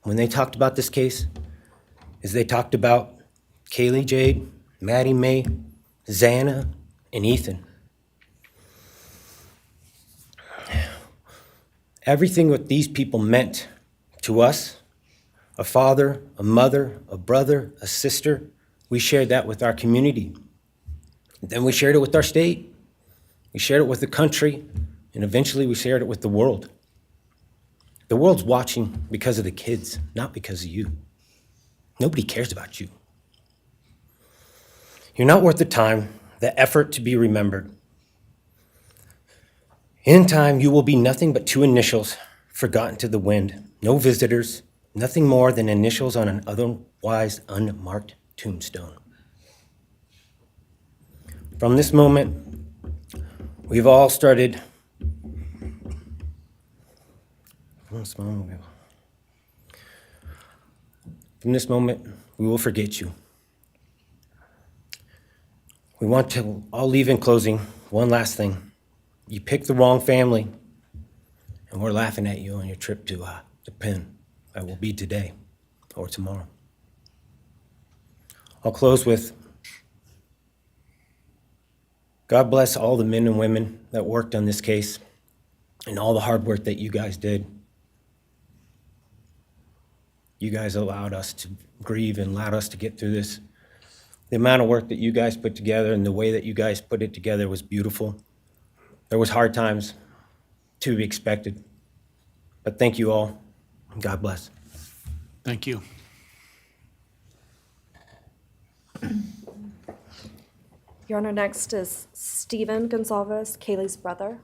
when they talked about this case, is they talked about Kaylee Jade, Maddie Mae, Xana, and Ethan. Everything what these people meant to us, a father, a mother, a brother, a sister, we shared that with our community. Then we shared it with our state. We shared it with the country, and eventually we shared it with the world. The world's watching because of the kids, not because of you. Nobody cares about you. You're not worth the time, the effort to be remembered. In time, you will be nothing but two initials forgotten to the wind. No visitors, nothing more than initials on an otherwise unmarked tombstone. From this moment, we've all started. From this moment, we will forget you. We want to all leave in closing one last thing. You picked the wrong family, and we're laughing at you on your trip to the pen. That will be today or tomorrow. I'll close with, God bless all the men and women that worked on this case and all the hard work that you guys did. You guys allowed us to grieve and allowed us to get through this. The amount of work that you guys put together and the way that you guys put it together was beautiful. There was hard times to be expected, but thank you all, and God bless. Thank you. Your Honor, next is Stephen Gonzalez, Kaylee's brother.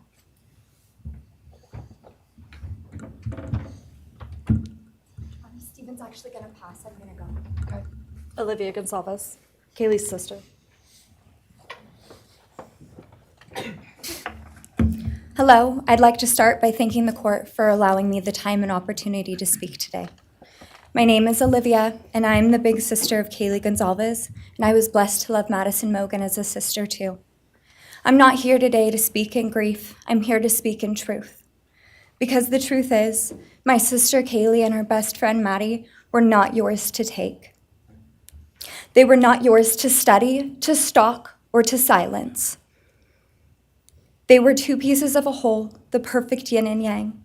Steven's actually gonna pass. I'm gonna go. Okay. Olivia Gonzalez, Kaylee's sister. Hello, I'd like to start by thanking the court for allowing me the time and opportunity to speak today. My name is Olivia, and I am the big sister of Kaylee Gonzalez, and I was blessed to love Madison Mogen as a sister too. I'm not here today to speak in grief, I'm here to speak in truth. Because the truth is, my sister Kaylee and her best friend Maddie were not yours to take. They were not yours to study, to stalk, or to silence. They were two pieces of a whole, the perfect yin and yang.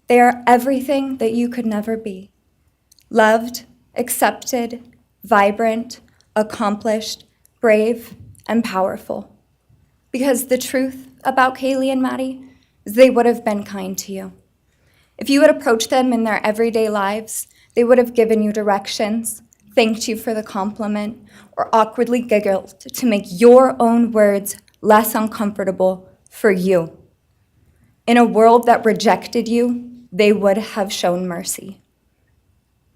They are everything that you could never be. Loved, accepted, vibrant, accomplished, brave, and powerful. Because the truth about Kaylee and Maddie is they would have been kind to you. If you had approached them in their everyday lives, they would have given you directions, thanked you for the compliment, or awkwardly giggled to make your own words less uncomfortable for you. In a world that rejected you, they would have shown mercy.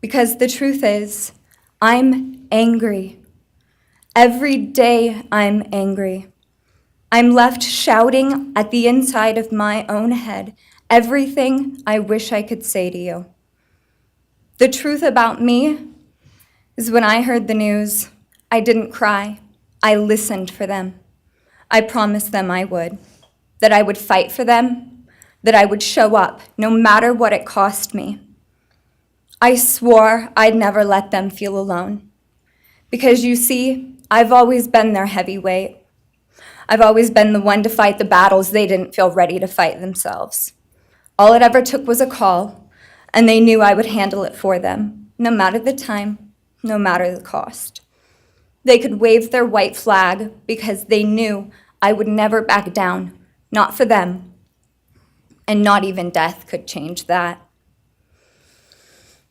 Because the truth is, I'm angry. Every day I'm angry. I'm left shouting at the inside of my own head everything I wish I could say to you. The truth about me is when I heard the news, I didn't cry. I listened for them. I promised them I would, that I would fight for them, that I would show up no matter what it cost me. I swore I'd never let them feel alone. Because you see, I've always been their heavyweight. I've always been the one to fight the battles they didn't feel ready to fight themselves. All it ever took was a call, and they knew I would handle it for them, no matter the time, no matter the cost. They could wave their white flag because they knew I would never back down, not for them, and not even death could change that.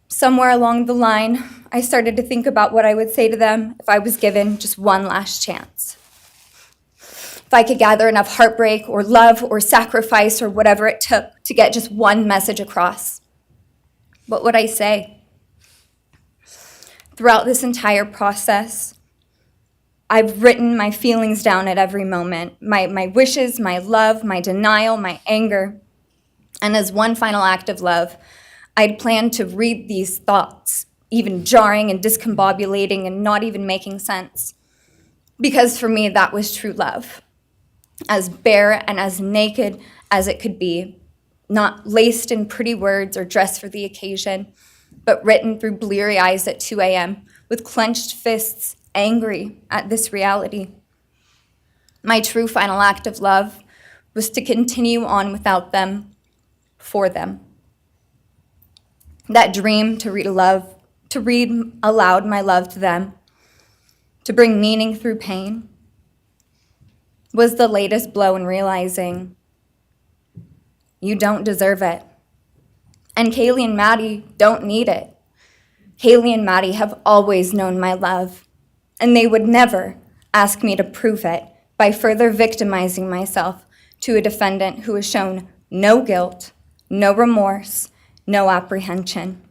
Somewhere along the line, I started to think about what I would say to them if I was given just one last chance. If I could gather enough heartbreak or love or sacrifice or whatever it took to get just one message across, what would I say? Throughout this entire process, I've written my feelings down at every moment, my wishes, my love, my denial, my anger. And as one final act of love, I'd planned to read these thoughts, even jarring and discombobulating and not even making sense. Because for me, that was true love. As bare and as naked as it could be, not laced in pretty words or dressed for the occasion, but written through bleary eyes at 2 a.m. with clenched fists, angry at this reality. My true final act of love was to continue on without them, for them. That dream to read aloud my love to them, to bring meaning through pain, was the latest blow in realizing you don't deserve it. And Kaylee and Maddie don't need it. Kaylee and Maddie have always known my love, and they would never ask me to prove it by further victimizing myself to a defendant who has shown no guilt, no remorse, no apprehension.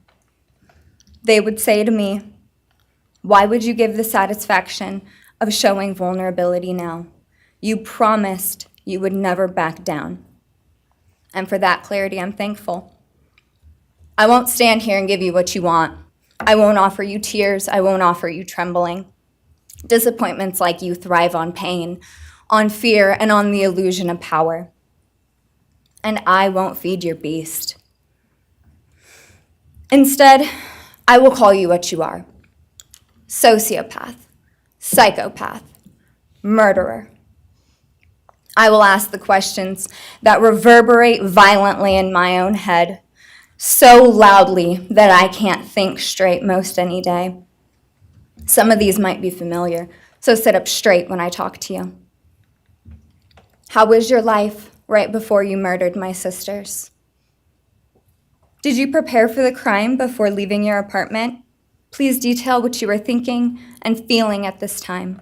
They would say to me, "Why would you give the satisfaction of showing vulnerability now? You promised you would never back down." And for that clarity, I'm thankful. I won't stand here and give you what you want. I won't offer you tears. I won't offer you trembling. Disappointments like you thrive on pain, on fear, and on the illusion of power. And I won't feed your beast. Instead, I will call you what you are: sociopath, psychopath, murderer. I will ask the questions that reverberate violently in my own head, so loudly that I can't think straight most any day. Some of these might be familiar, so sit up straight when I talk to you. How was your life right before you murdered my sisters? Did you prepare for the crime before leaving your apartment? Please detail what you were thinking and feeling at this time.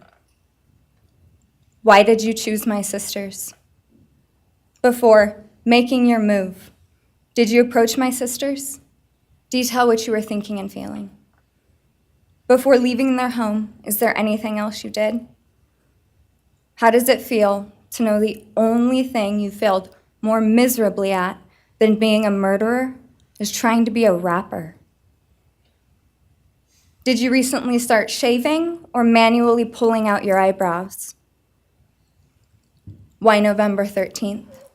Why did you choose my sisters? Before making your move, did you approach my sisters? Detail what you were thinking and feeling. Before leaving their home, is there anything else you did? How does it feel to know the only thing you failed more miserably at than being a murderer is trying to be a rapper? Did you recently start shaving or manually pulling out your eyebrows? Why November 13th?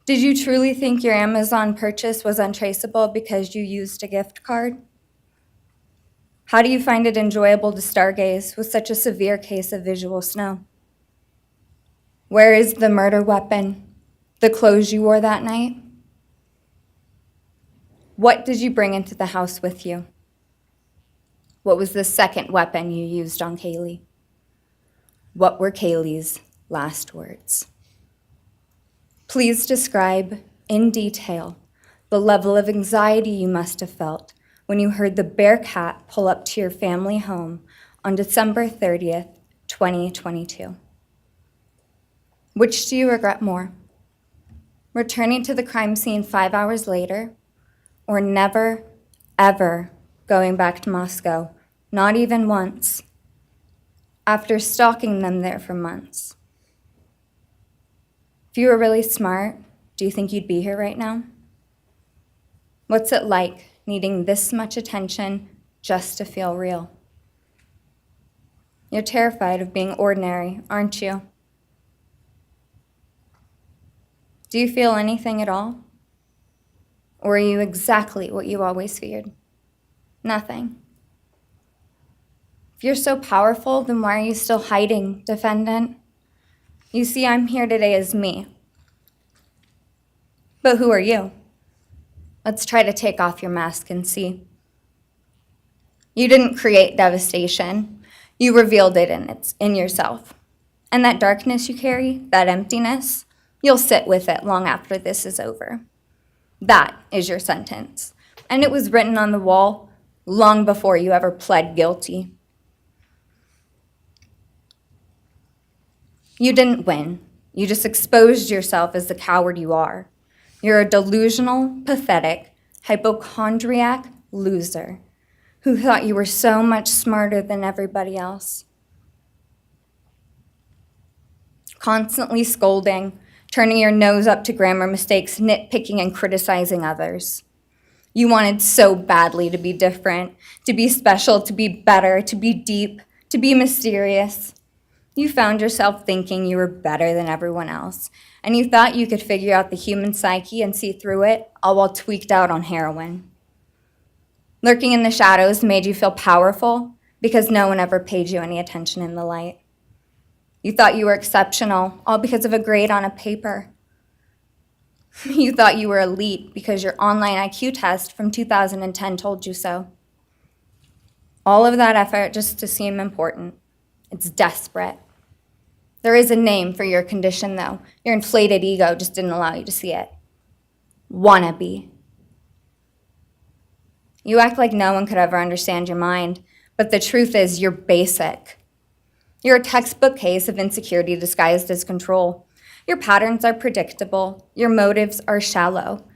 Did you truly think your Amazon purchase was untraceable because you used a gift card? How do you find it enjoyable to stargaze with such a severe case of visual snow? Where is the murder weapon, the clothes you wore that night? What did you bring into the house with you? What was the second weapon you used on Kaylee? What were Kaylee's last words? Please describe in detail the level of anxiety you must have felt when you heard the Bearcat pull up to your family home on December 30th, 2022. Which do you regret more? Returning to the crime scene 5 hours later, or never, ever going back to Moscow, not even once, after stalking them there for months? If you were really smart, do you think you'd be here right now? What's it like needing this much attention just to feel real? You're terrified of being ordinary, aren't you? Do you feel anything at all? Or are you exactly what you always feared? Nothing. If you're so powerful, then why are you still hiding, defendant? You see, I'm here today as me. But who are you? Let's try to take off your mask and see. You didn't create devastation. You revealed it in yourself. And that darkness you carry, that emptiness, you'll sit with it long after this is over. That is your sentence. And it was written on the wall long before you ever pled guilty. You didn't win. You just exposed yourself as the coward you are. You're a delusional, pathetic, hypochondriac loser who thought you were so much smarter than everybody else. Constantly scolding, turning your nose up to grammar mistakes, nitpicking and criticizing others. You wanted so badly to be different, to be special, to be better, to be deep, to be mysterious. You found yourself thinking you were better than everyone else, and you thought you could figure out the human psyche and see through it, all while tweaked out on heroin. Lurking in the shadows made you feel powerful because no one ever paid you any attention in the light. You thought you were exceptional, all because of a grade on a paper. You thought you were elite because your online IQ test from 2010 told you so. All of that effort just to seem important. It's desperate. There is a name for your condition, though. Your inflated ego just didn't allow you to see it. Wannabe. You act like no one could ever understand your mind, but the truth is you're basic. You're a textbook case of insecurity disguised as control. Your patterns are predictable. Your motives are shallow.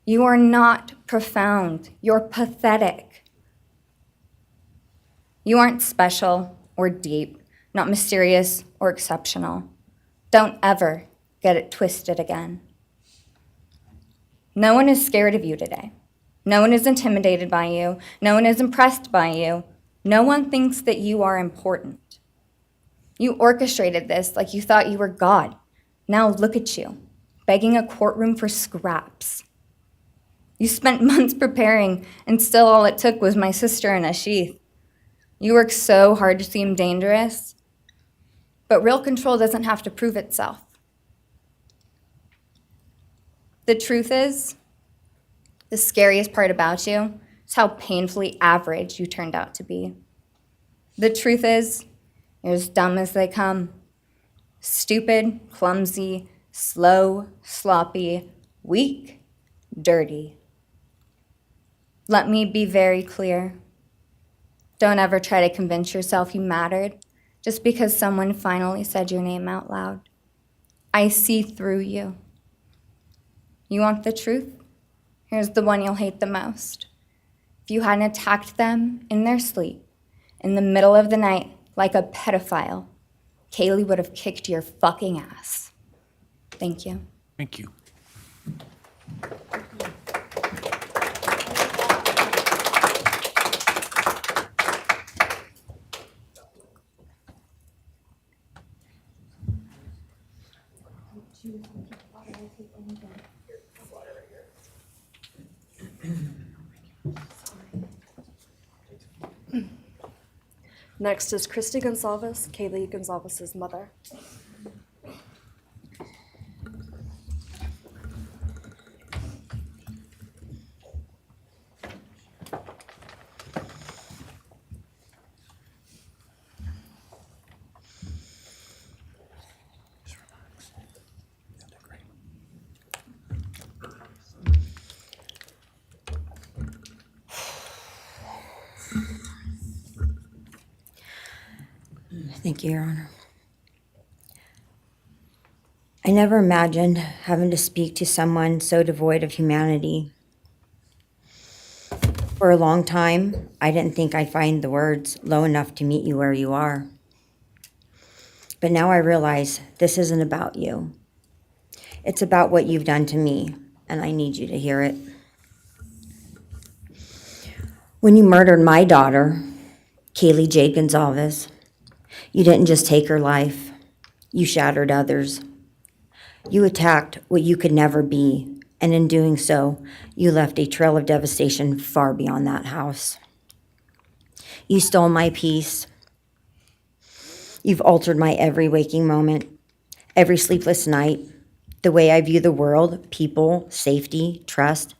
You are not profound. You're pathetic. You aren't special or deep, not mysterious or exceptional. Don't ever get it twisted again. No one is scared of you today. No one is intimidated by you. No one is impressed by you. No one thinks that you are important. You orchestrated this like you thought you were God. Now look at you, begging a courtroom for scraps. You spent months preparing, and still all it took was my sister in a sheath. You work so hard to seem dangerous, but real control doesn't have to prove itself. The truth is, the scariest part about you is how painfully average you turned out to be. The truth is, you're as dumb as they come. Stupid, clumsy, slow, sloppy, weak, dirty. Let me be very clear. Don't ever try to convince yourself you mattered just because someone finally said your name out loud. I see through you. You want the truth? Here's the one you'll hate the most. If you hadn't attacked them in their sleep, in the middle of the night, like a pedophile, Kaylee would have kicked your fucking ass. Thank you. Thank you. Next is Christy Gonzalez, Kaylee Gonzalez's mother. Thank you, Your Honor. I never imagined having to speak to someone so devoid of humanity. For a long time, I didn't think I'd find the words low enough to meet you where you are. But now I realize this isn't about you. It's about what you've done to me, and I need you to hear it. When you murdered my daughter, Kaylee Jade Gonzalez, You didn't just take her life, you shattered others. You attacked what you could never be, and in doing so, you left a trail of devastation far beyond that house. You stole my peace. You've altered my every waking moment, every sleepless night, the way I view the world, people, safety, trust.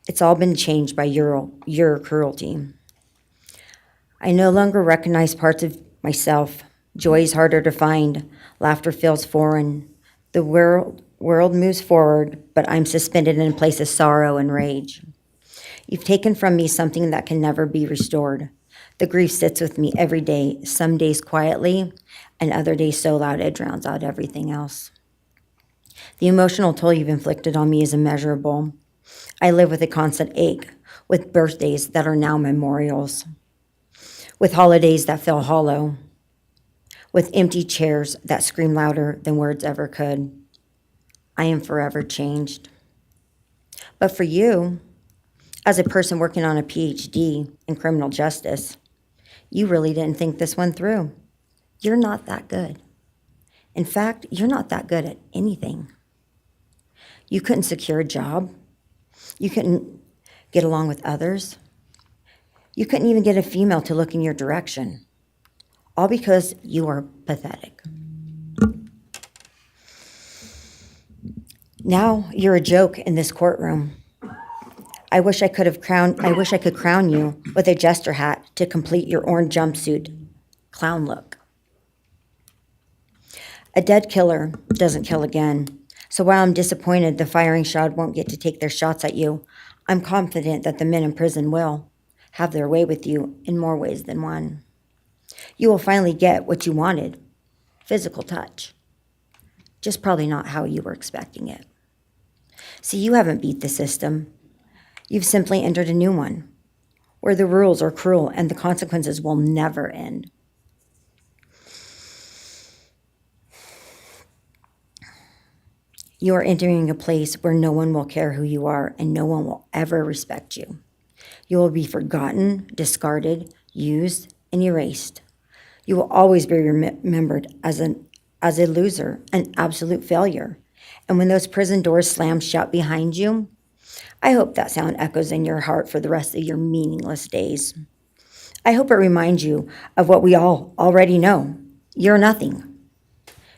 It's all been changed by your cruelty. I no longer recognize parts of myself. Joy is harder to find. Laughter feels foreign. The world moves forward, but I'm suspended in a place of sorrow and rage. You've taken from me something that can never be restored. The grief sits with me every day, some days quietly, and other days so loud it drowns out everything else. The emotional toll you've inflicted on me is immeasurable. I live with a constant ache, with birthdays that are now memorials, with holidays that feel hollow, with empty chairs that scream louder than words ever could. I am forever changed. But for you, as a person working on a PhD in criminal justice, you really didn't think this one through. You're not that good. In fact, you're not that good at anything. You couldn't secure a job. You couldn't get along with others. You couldn't even get a female to look in your direction. All because you are pathetic. Now you're a joke in this courtroom. I wish I could crown you with a jester hat to complete your orange jumpsuit clown look. A dead killer doesn't kill again. So while I'm disappointed the firing squad won't get to take their shots at you, I'm confident that the men in prison will have their way with you in more ways than one. You will finally get what you wanted, physical touch. Just probably not how you were expecting it. See, you haven't beat the system. You've simply entered a new one, where the rules are cruel and the consequences will never end. You are entering a place where no one will care who you are and no one will ever respect you. You will be forgotten, discarded, used, and erased. You will always be remembered as a loser, an absolute failure. And when those prison doors slam shut behind you, I hope that sound echoes in your heart for the rest of your meaningless days. I hope it reminds you of what we all already know. You're nothing.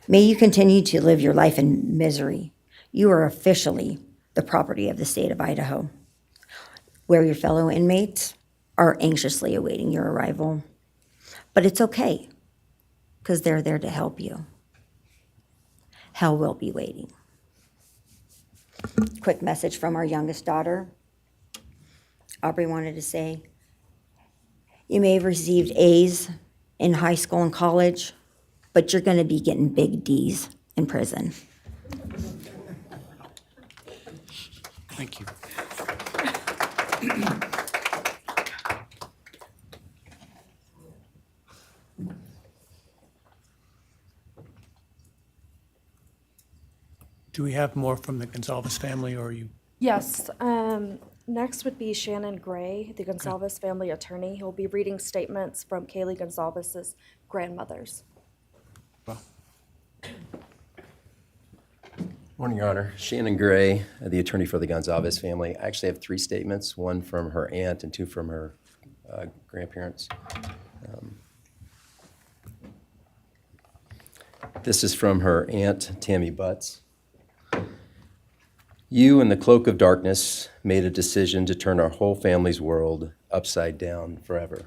May you continue to live your life in misery. You are officially the property of the state of Idaho, where your fellow inmates are anxiously awaiting your arrival. But it's okay, because they're there to help you. Hell will be waiting. Quick message from our youngest daughter. Aubrey wanted to say, you may have received A's in high school and college, but you're going to be getting big D's in prison. Thank you. Do we have more from the Gonzalez family, or are you? Yes, next would be Shannon Gray, the Gonzalez family attorney. He'll be reading statements from Kaylee Gonzalez's grandmothers. Well, Morning, Your Honor. Shannon Gray, the attorney for the Gonzalez family. I actually have 3 statements, one from her aunt and 2 from her grandparents. This is from her aunt, Tammy Butts. You, in the cloak of darkness, made a decision to turn our whole family's world upside down forever.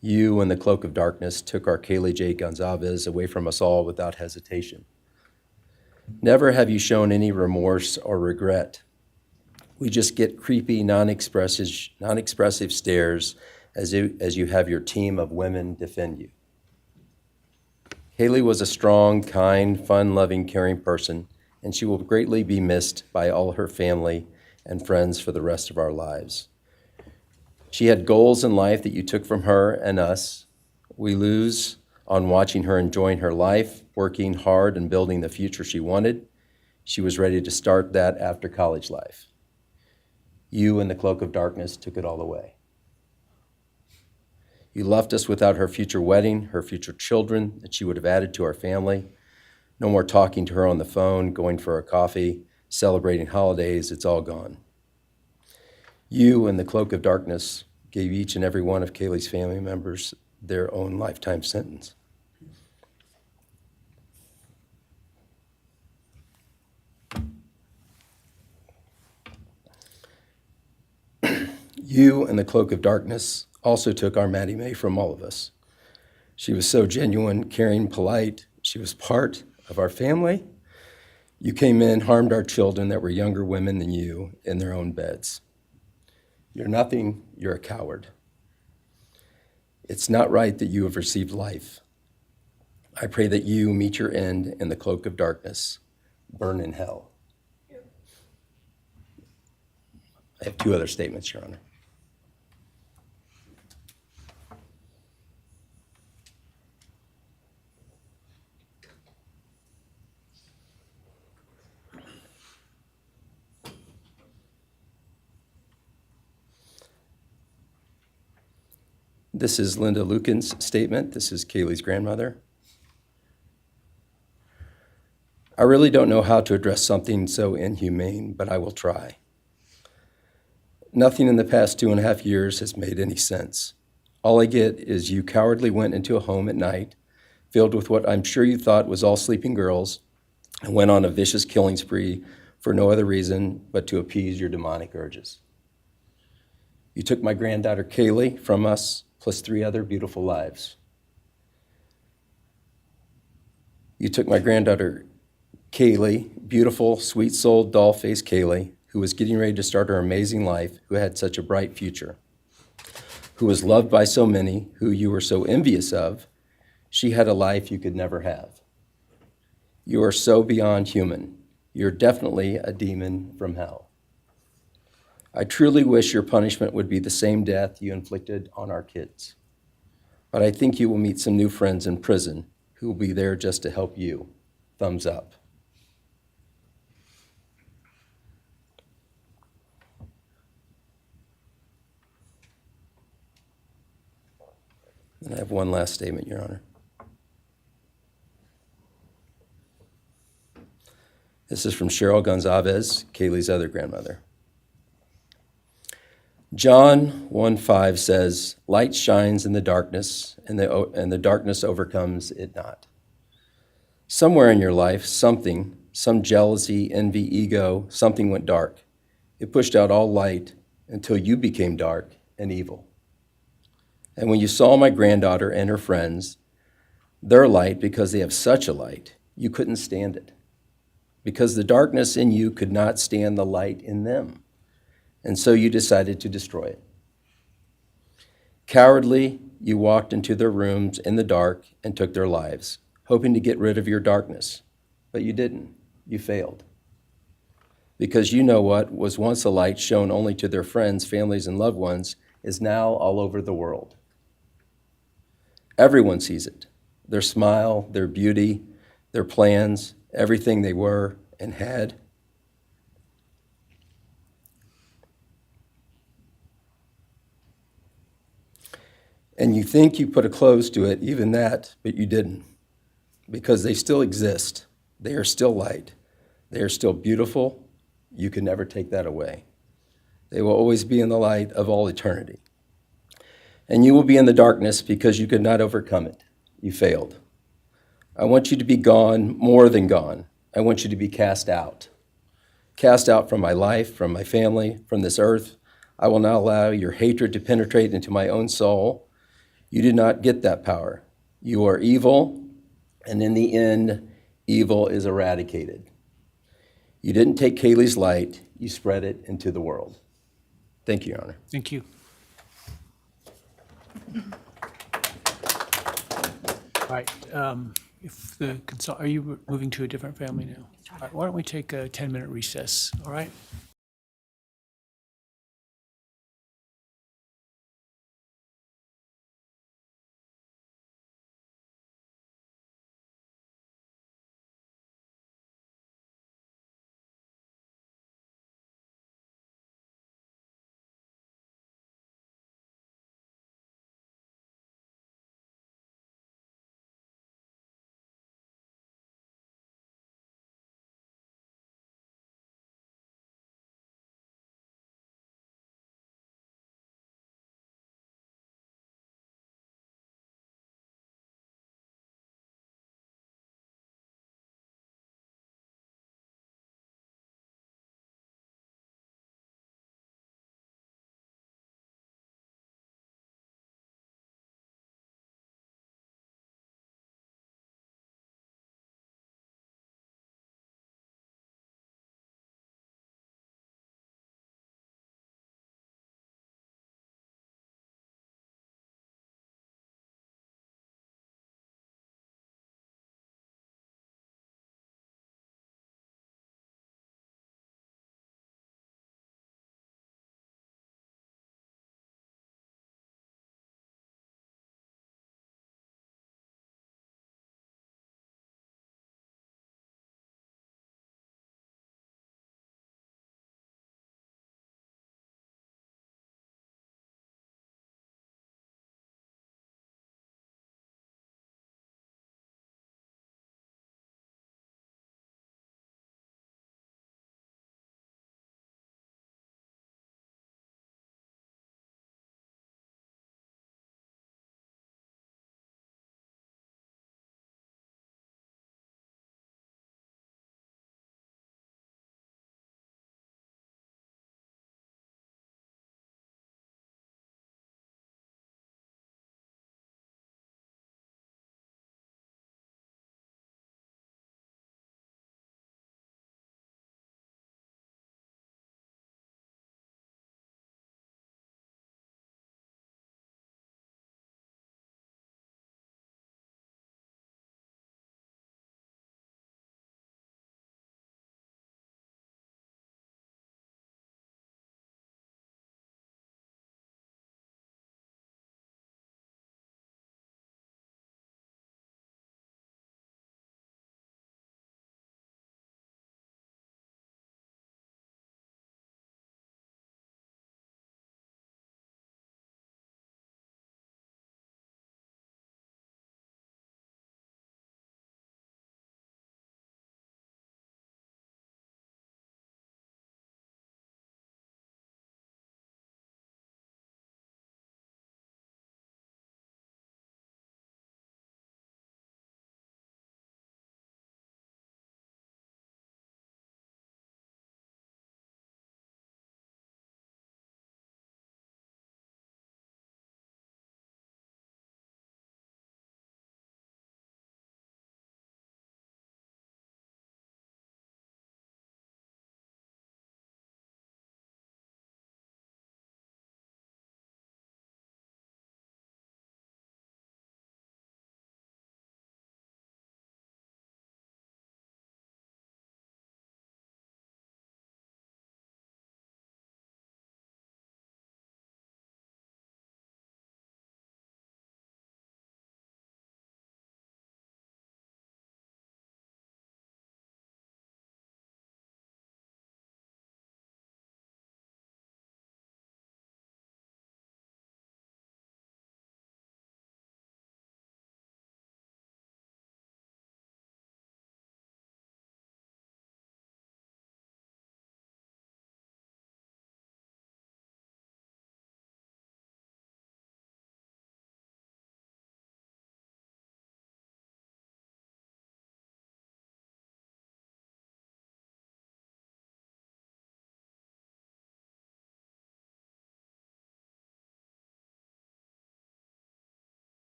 You, in the cloak of darkness, took our Kaylee J. Gonzalez away from us all without hesitation. Never have you shown any remorse or regret. We just get creepy, non-expressive stares as you have your team of women defend you. Kaylee was a strong, kind, fun-loving, caring person, and she will greatly be missed by all her family and friends for the rest of our lives. She had goals in life that you took from her and us. We lose on watching her enjoying her life, working hard and building the future she wanted. She was ready to start that after college life. You, in the cloak of darkness, took it all away. You left us without her future wedding, her future children that she would have added to our family. No more talking to her on the phone, going for a coffee, celebrating holidays. It's all gone. You, in the cloak of darkness, gave each and every one of Kaylee's family members their own lifetime sentence. You, in the cloak of darkness, also took our Maddie Mae from all of us. She was so genuine, caring, polite. She was part of our family. You came in, harmed our children that were younger women than you in their own beds. You're nothing, you're a coward. It's not right that you have received life. I pray that you meet your end in the cloak of darkness, burn in hell. I have two other statements, Your Honor. This is Linda Lucan's statement. This is Kaylee's grandmother. I really don't know how to address something so inhumane, but I will try. Nothing in the past 2.5 years has made any sense. All I get is you cowardly went into a home at night, filled with what I'm sure you thought was all sleeping girls, and went on a vicious killing spree for no other reason but to appease your demonic urges. You took my granddaughter Kaylee from us, plus 3 other beautiful lives. You took my granddaughter Kaylee, beautiful, sweet-souled, doll-faced Kaylee, who was getting ready to start her amazing life, who had such a bright future, who was loved by so many, who you were so envious of. She had a life you could never have. You are so beyond human. You're definitely a demon from hell. I truly wish your punishment would be the same death you inflicted on our kids. But I think you will meet some new friends in prison who will be there just to help you. Thumbs up. And I have one last statement, Your Honor. This is from Cheryl Gonzalez, Kaylee's other grandmother. John 1:5 says, "Light shines in the darkness, and the darkness overcomes it not." Somewhere in your life, some jealousy, envy, ego, something went dark. It pushed out all light until you became dark and evil. And when you saw my granddaughter and her friends, their light, because they have such a light, you couldn't stand it. Because the darkness in you could not stand the light in them. And so you decided to destroy it. Cowardly, you walked into their rooms in the dark and took their lives, hoping to get rid of your darkness. But you didn't. You failed. Because you know what was once a light shown only to their friends, families, and loved ones is now all over the world. Everyone sees it. Their smile, their beauty, their plans, everything they were and had. And you think you put a close to it, even that, but you didn't. Because they still exist. They are still light. They are still beautiful. You can never take that away. They will always be in the light of all eternity. And you will be in the darkness because you could not overcome it. You failed. I want you to be gone, more than gone. I want you to be cast out. Cast out from my life, from my family, from this earth. I will not allow your hatred to penetrate into my own soul. You did not get that power. You are evil, and in the end, evil is eradicated. You didn't take Kaylee's light, you spread it into the world. Thank you, Your Honor. Thank you. All right, if the are you moving to a different family now? All right, why don't we take a 10-minute recess, all right?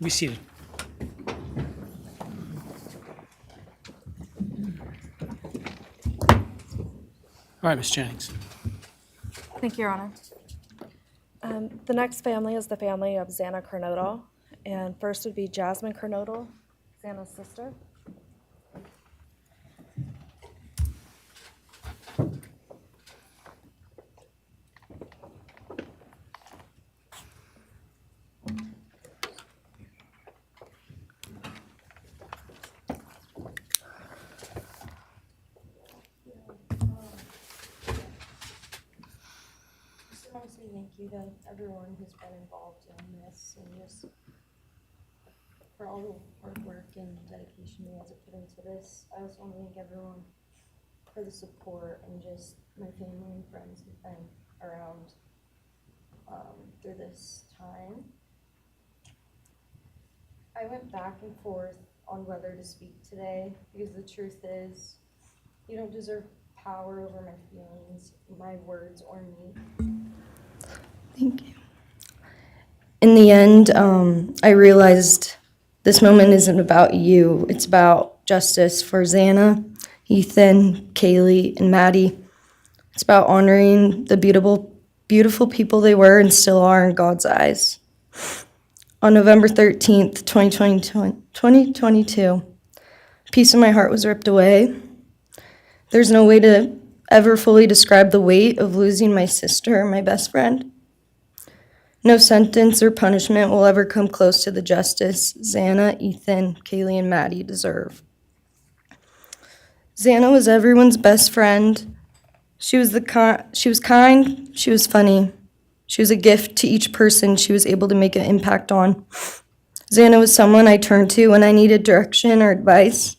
Be seated. All right, Ms. Jennings. Thank you, Your Honor. The next family is the family of Xana Kernodle, and first would be Jasmine Kernodle, Xana's sister. Just want to say thank you to everyone who's been involved in this and just for all the hard work and dedication you guys have put into this. I also want to thank everyone for the support and just my family and friends who've been around through this time. I went back and forth on whether to speak today because the truth is you don't deserve power over my feelings, my words, or me. Thank you. In the end, I realized this moment isn't about you. It's about justice for Xana, Ethan, Kaylee, and Maddie. It's about honoring the beautiful people they were and still are in God's eyes. On November 13th, 2022, a piece of my heart was ripped away. There's no way to ever fully describe the weight of losing my sister, my best friend. No sentence or punishment will ever come close to the justice Xana, Ethan, Kaylee, and Maddie deserve. Xana was everyone's best friend. She was kind, she was funny. She was a gift to each person she was able to make an impact on. Xana was someone I turned to when I needed direction or advice.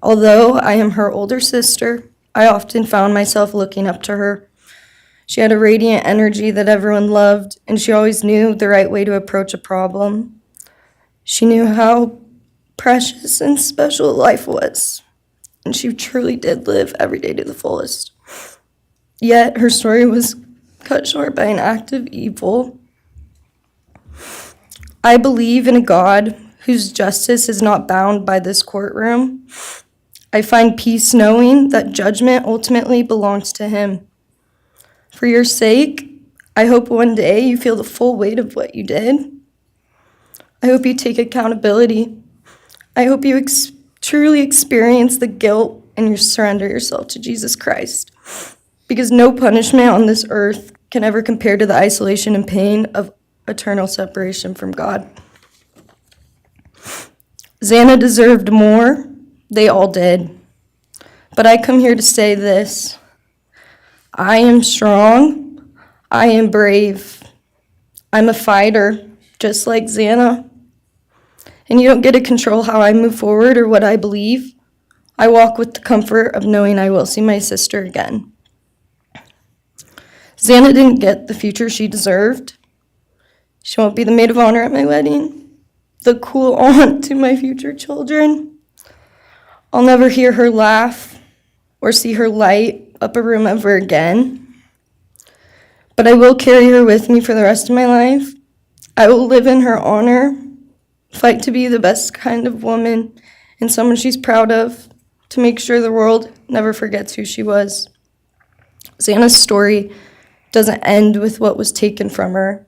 Although I am her older sister, I often found myself looking up to her. She had a radiant energy that everyone loved, and she always knew the right way to approach a problem. She knew how precious and special life was, and she truly did live every day to the fullest. Yet her story was cut short by an act of evil. I believe in a God whose justice is not bound by this courtroom. I find peace knowing that judgment ultimately belongs to Him. For your sake, I hope one day you feel the full weight of what you did. I hope you take accountability. I hope you truly experience the guilt and you surrender yourself to Jesus Christ. Because no punishment on this earth can ever compare to the isolation and pain of eternal separation from God. Xana deserved more. They all did. But I come here to say this. I am strong. I am brave. I'm a fighter, just like Xana. And you don't get to control how I move forward or what I believe. I walk with the comfort of knowing I will see my sister again. Xana didn't get the future she deserved. She won't be the maid of honor at my wedding, the cool aunt to my future children. I'll never hear her laugh or see her light up a room ever again. But I will carry her with me for the rest of my life. I will live in her honor, fight to be the best kind of woman and someone she's proud of, to make sure the world never forgets who she was. Xana's story doesn't end with what was taken from her.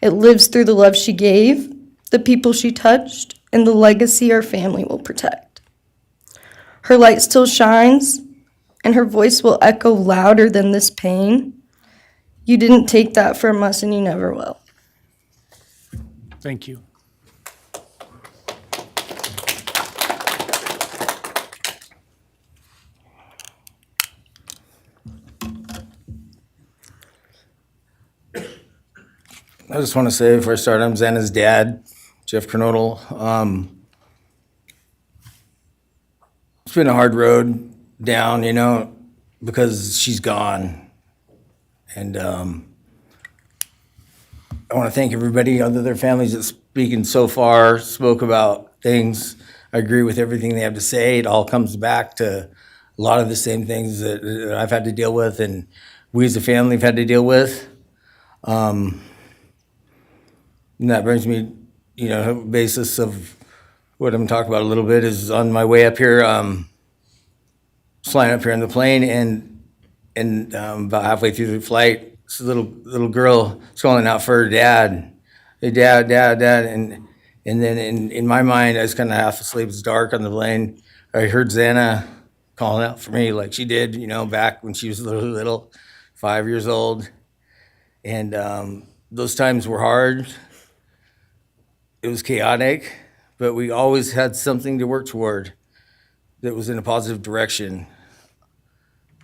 It lives through the love she gave, the people she touched, and the legacy our family will protect. Her light still shines, and her voice will echo louder than this pain. You didn't take that from us, and you never will. Thank you. I just want to say before I start, I'm Xana's dad, Jeff Kernodle. It's been a hard road down, because she's gone. And I want to thank everybody, other their families that's speaking so far, spoke about things. I agree with everything they have to say. It all comes back to a lot of the same things that I've had to deal with and we as a family have had to deal with. And that brings me basis of what I'm talking about a little bit is on my way up here, flying up here in the plane, and about halfway through the flight, this little girl is calling out for her dad. Hey, dad, dad, dad, and then in my mind, I was kind of half asleep. It's dark on the plane. I heard Xana calling out for me like she did, back when she was little, 5 years old. And those times were hard. It was chaotic, but we always had something to work toward that was in a positive direction,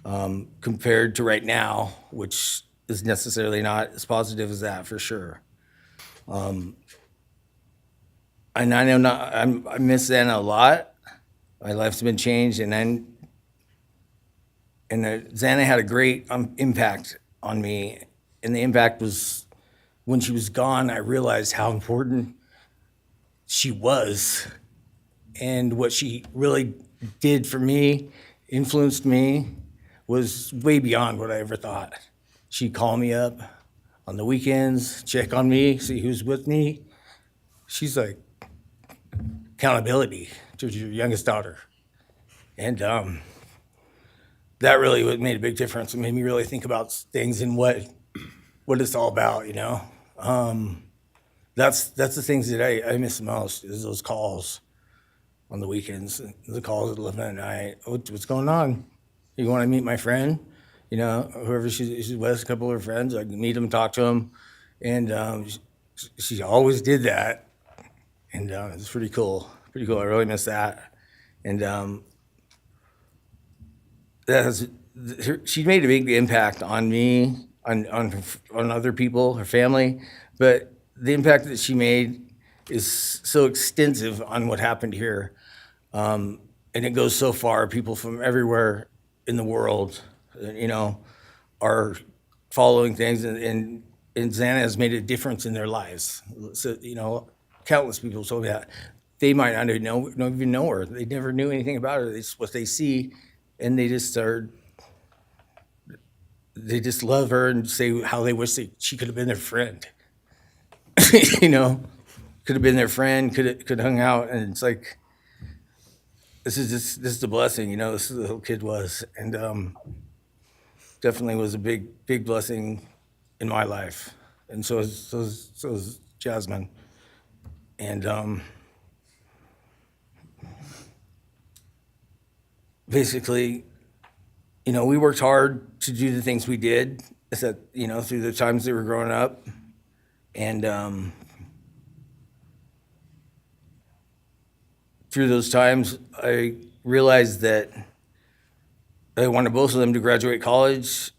compared to right now, which is necessarily not as positive as that for sure. And I know I miss Xana a lot. My life's been changed, and Xana had a great impact on me. And the impact was when she was gone, I realized how important she was and what she really did for me, influenced me, was way beyond what I ever thought. She'd call me up on the weekends, check on me, see who's with me. She's like accountability to your youngest daughter. And that really made a big difference. It made me really think about things and what it's all about, That's the things that I miss the most, is those calls on the weekends, the calls at 11 at night. What's going on? You want to meet my friend? Whoever she's with, a couple of her friends, I can meet them, talk to them. And she always did that. And it's pretty cool. Pretty cool. I really miss that. And she made a big impact on me, on other people, her family. But the impact that she made is so extensive on what happened here. And it goes so far. People from everywhere in the world, are following things, and Xana has made a difference in their lives. So, countless people told me that. They might not even know her. They never knew anything about her. It's what they see, and they just love her and say how they wish she could have been their friend. Could have been their friend, could have hung out, and it's like, this is a blessing, this is the little kid was, and definitely was a big blessing in my life, and so is Jasmine, and basically, we worked hard to do the things we did, through the times they were growing up, and through those times, I realized that I wanted both of them to graduate college,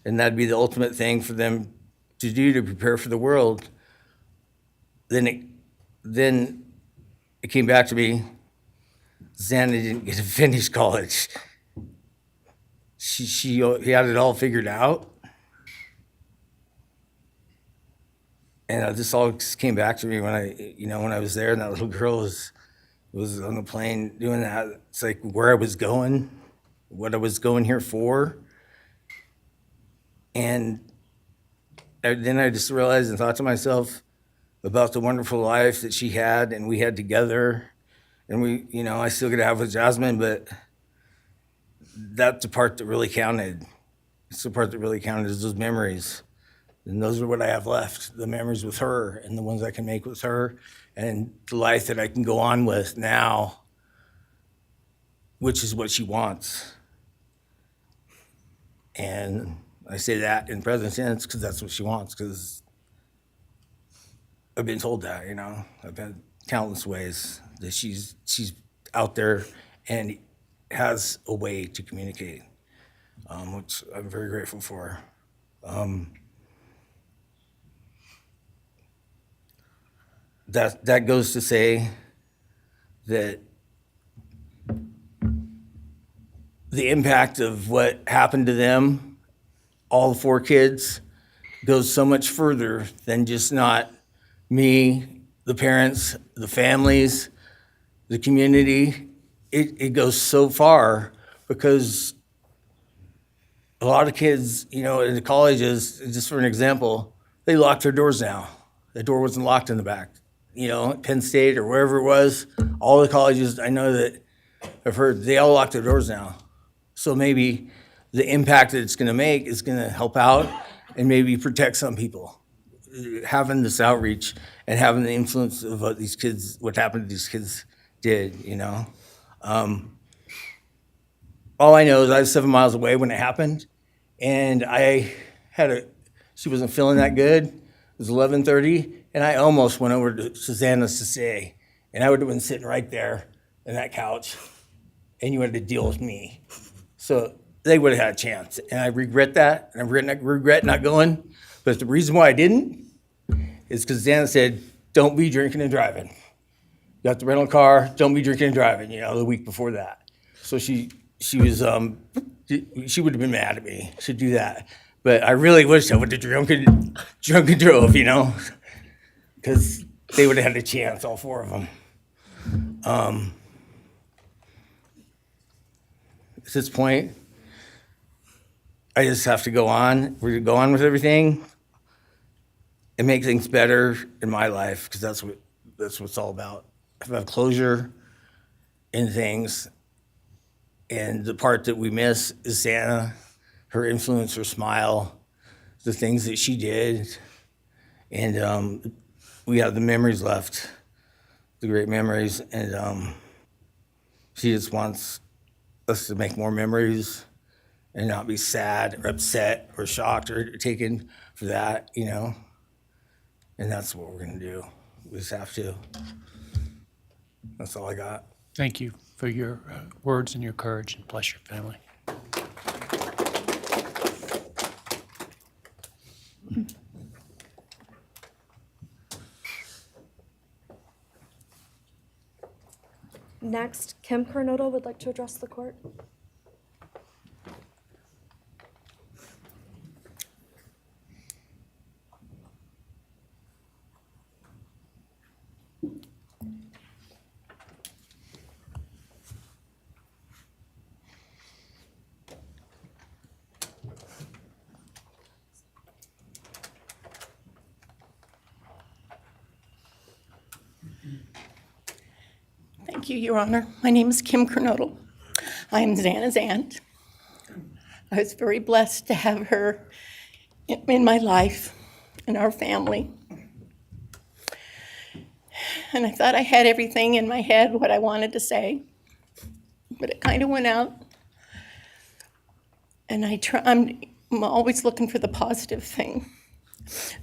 and that'd be the ultimate thing for them to do to prepare for the world. Then it came back to me, Xana didn't get to finish college. He had it all figured out. And this all just came back to me when I was there, and that little girl was on the plane doing that. It's like where I was going, what I was going here for. And then I just realized and thought to myself about the wonderful life that she had and we had together. And I still get to have with Jasmine, but that's the part that really counted. It's the part that really counted, is those memories. And those are what I have left, the memories with her and the ones I can make with her, and the life that I can go on with now, which is what she wants. And I say that in present tense because that's what she wants, because I've been told that, I've had countless ways that she's out there and has a way to communicate, which I'm very grateful for. That goes to say that the impact of what happened to them, all 4 kids, goes so much further than just not me, the parents, the families, the community. It goes so far because a lot of kids, in the colleges, just for an example, they lock their doors now. The door wasn't locked in the back. at Penn State or wherever it was, all the colleges, I know that I've heard they all lock their doors now. So maybe the impact that it's going to make is going to help out and maybe protect some people. Having this outreach and having the influence of what happened to these kids did, all I know is I was 7 miles away when it happened, and she wasn't feeling that good. It was 11:30, and I almost went over to Susanna's to say, and I would have been sitting right there on that couch, and you had to deal with me. So they would have had a chance, and I regret that, and I regret not going. But the reason why I didn't is because Susanna said, "Don't be drinking and driving. You got the rental car. Don't be drinking and driving." The week before that, so she was she would have been mad at me to do that. But I really wish I would have drunk and drove, because they would have had a chance, all four of them. At this point, I just have to go on. We're gonna go on with everything and make things better in my life, because that's what it's all about. If I have closure in things, and the part that we miss is Santa, her influence, her smile, the things that she did, and we have the memories left, the great memories, and she just wants us to make more memories and not be sad or upset or shocked or taken for that, and that's what we're gonna do. We just have to. That's all I got. Thank you for your words and your courage, and bless your family. Next, Kim Kernodle would like to address the court. Thank you, Your Honor. My name is Kim Kernodle. I am Xana's aunt. I was very blessed to have her in my life, in our family. And I thought I had everything in my head, what I wanted to say, but it kind of went out. And I'm always looking for the positive thing,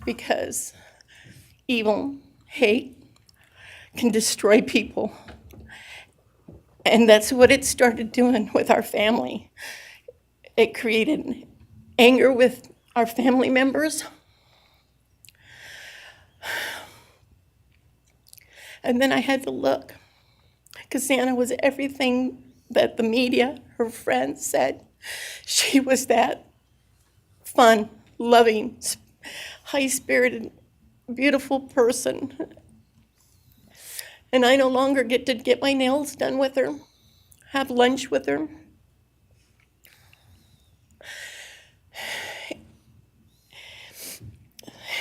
because evil, hate, can destroy people. And that's what it started doing with our family. It created anger with our family members. And then I had to look, because Xana was everything that the media, her friends said. She was that fun, loving, high-spirited, beautiful person. And I no longer get to get my nails done with her, have lunch with her.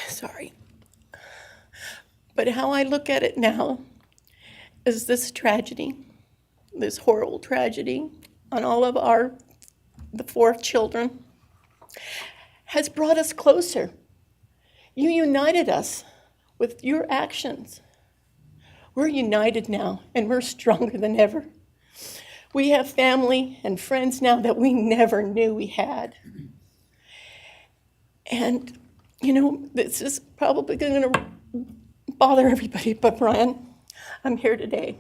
Sorry. But how I look at it now is this tragedy, this horrible tragedy on all of the 4 children, has brought us closer. You united us with your actions. We're united now, and we're stronger than ever. We have family and friends now that we never knew we had. And, this is probably going to bother everybody, but Brian, I'm here today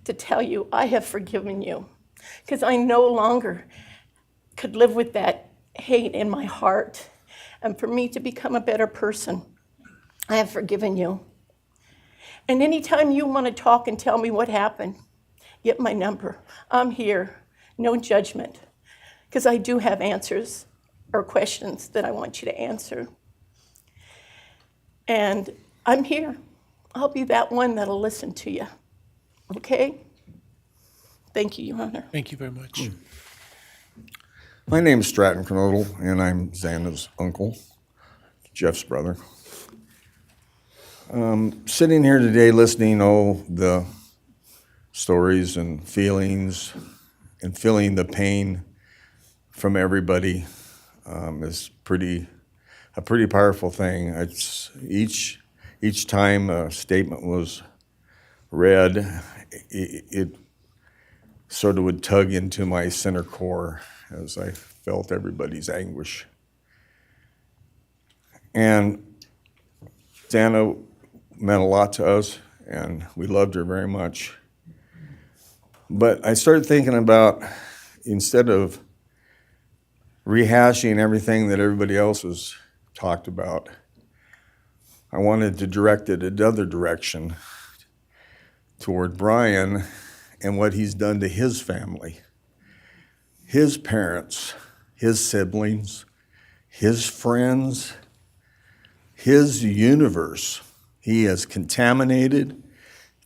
to tell you I have forgiven you, because I no longer could live with that hate in my heart. And for me to become a better person, I have forgiven you. And anytime you want to talk and tell me what happened, get my number. I'm here, no judgment, because I do have answers or questions that I want you to answer. And I'm here. I'll be that one that'll listen to you. Okay? Thank you, Your Honor. Thank you very much. My name is Stratton Kernodle, and I'm Xana's uncle, Jeff's brother. Sitting here today listening to all the stories and feelings and feeling the pain from everybody is a pretty powerful thing. It's each time a statement was read, it sort of would tug into my center core as I felt everybody's anguish. And Xana meant a lot to us, and we loved her very much. But I started thinking about, instead of rehashing everything that everybody else has talked about, I wanted to direct it another direction toward Brian and what he's done to his family, his parents, his siblings, his friends, his universe. He has contaminated,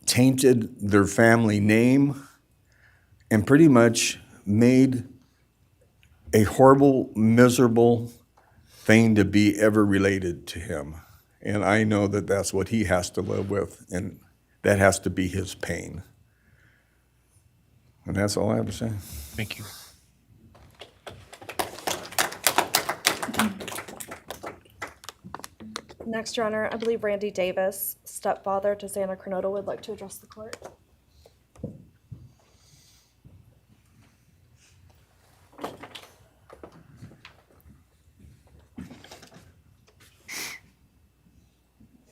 tainted their family name, and pretty much made a horrible, miserable thing to be ever related to him. And I know that that's what he has to live with, and that has to be his pain. And that's all I have to say. Thank you. Next, Your Honor, I believe Randy Davis, stepfather to Xana Kernodle, would like to address the court.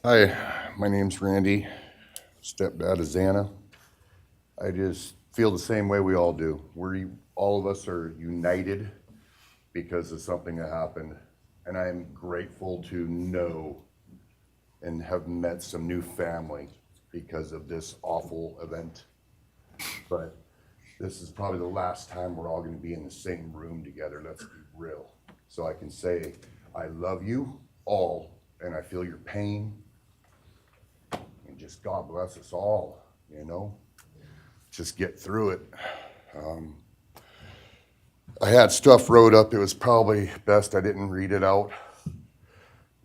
Hi, my name's Randy, stepdad of Xana. I just feel the same way we all do. All of us are united because of something that happened, and I am grateful to know and have met some new family because of this awful event. But this is probably the last time we're all going to be in the same room together, let's be real. So I can say, I love you all, and I feel your pain. And just God bless us all, you know? Just get through it. I had stuff wrote up. It was probably best I didn't read it out.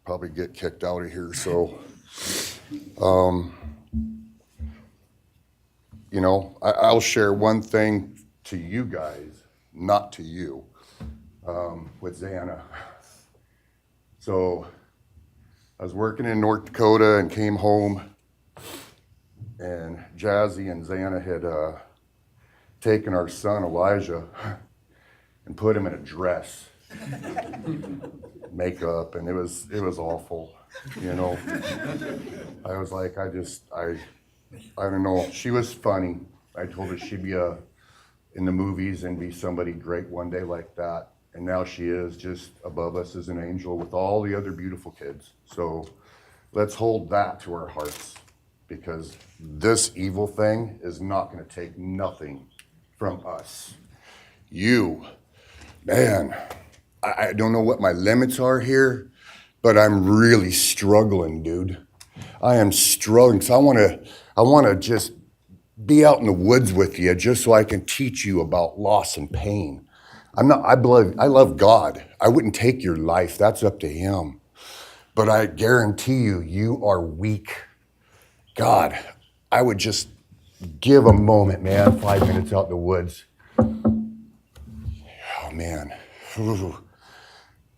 Probably get kicked out of here, so. You know, I'll share one thing to you guys, not to you, with Xana. So I was working in North Dakota and came home, and Jazzy and Xana had taken our son Elijah and put him in a dress, makeup, and it was awful, you know. I was like, I don't know. She was funny. I told her she'd be in the movies and be somebody great one day like that. And now she is just above us as an angel with all the other beautiful kids. So let's hold that to our hearts, because this evil thing is not going to take nothing from us. You, man, I don't know what my limits are here, but I'm really struggling, dude. I am struggling, so I want to just be out in the woods with you just so I can teach you about loss and pain. I love God. I wouldn't take your life. That's up to him. But I guarantee you, you are weak. God, I would just give a moment, man, 5 minutes out in the woods. Oh, man. Ooh.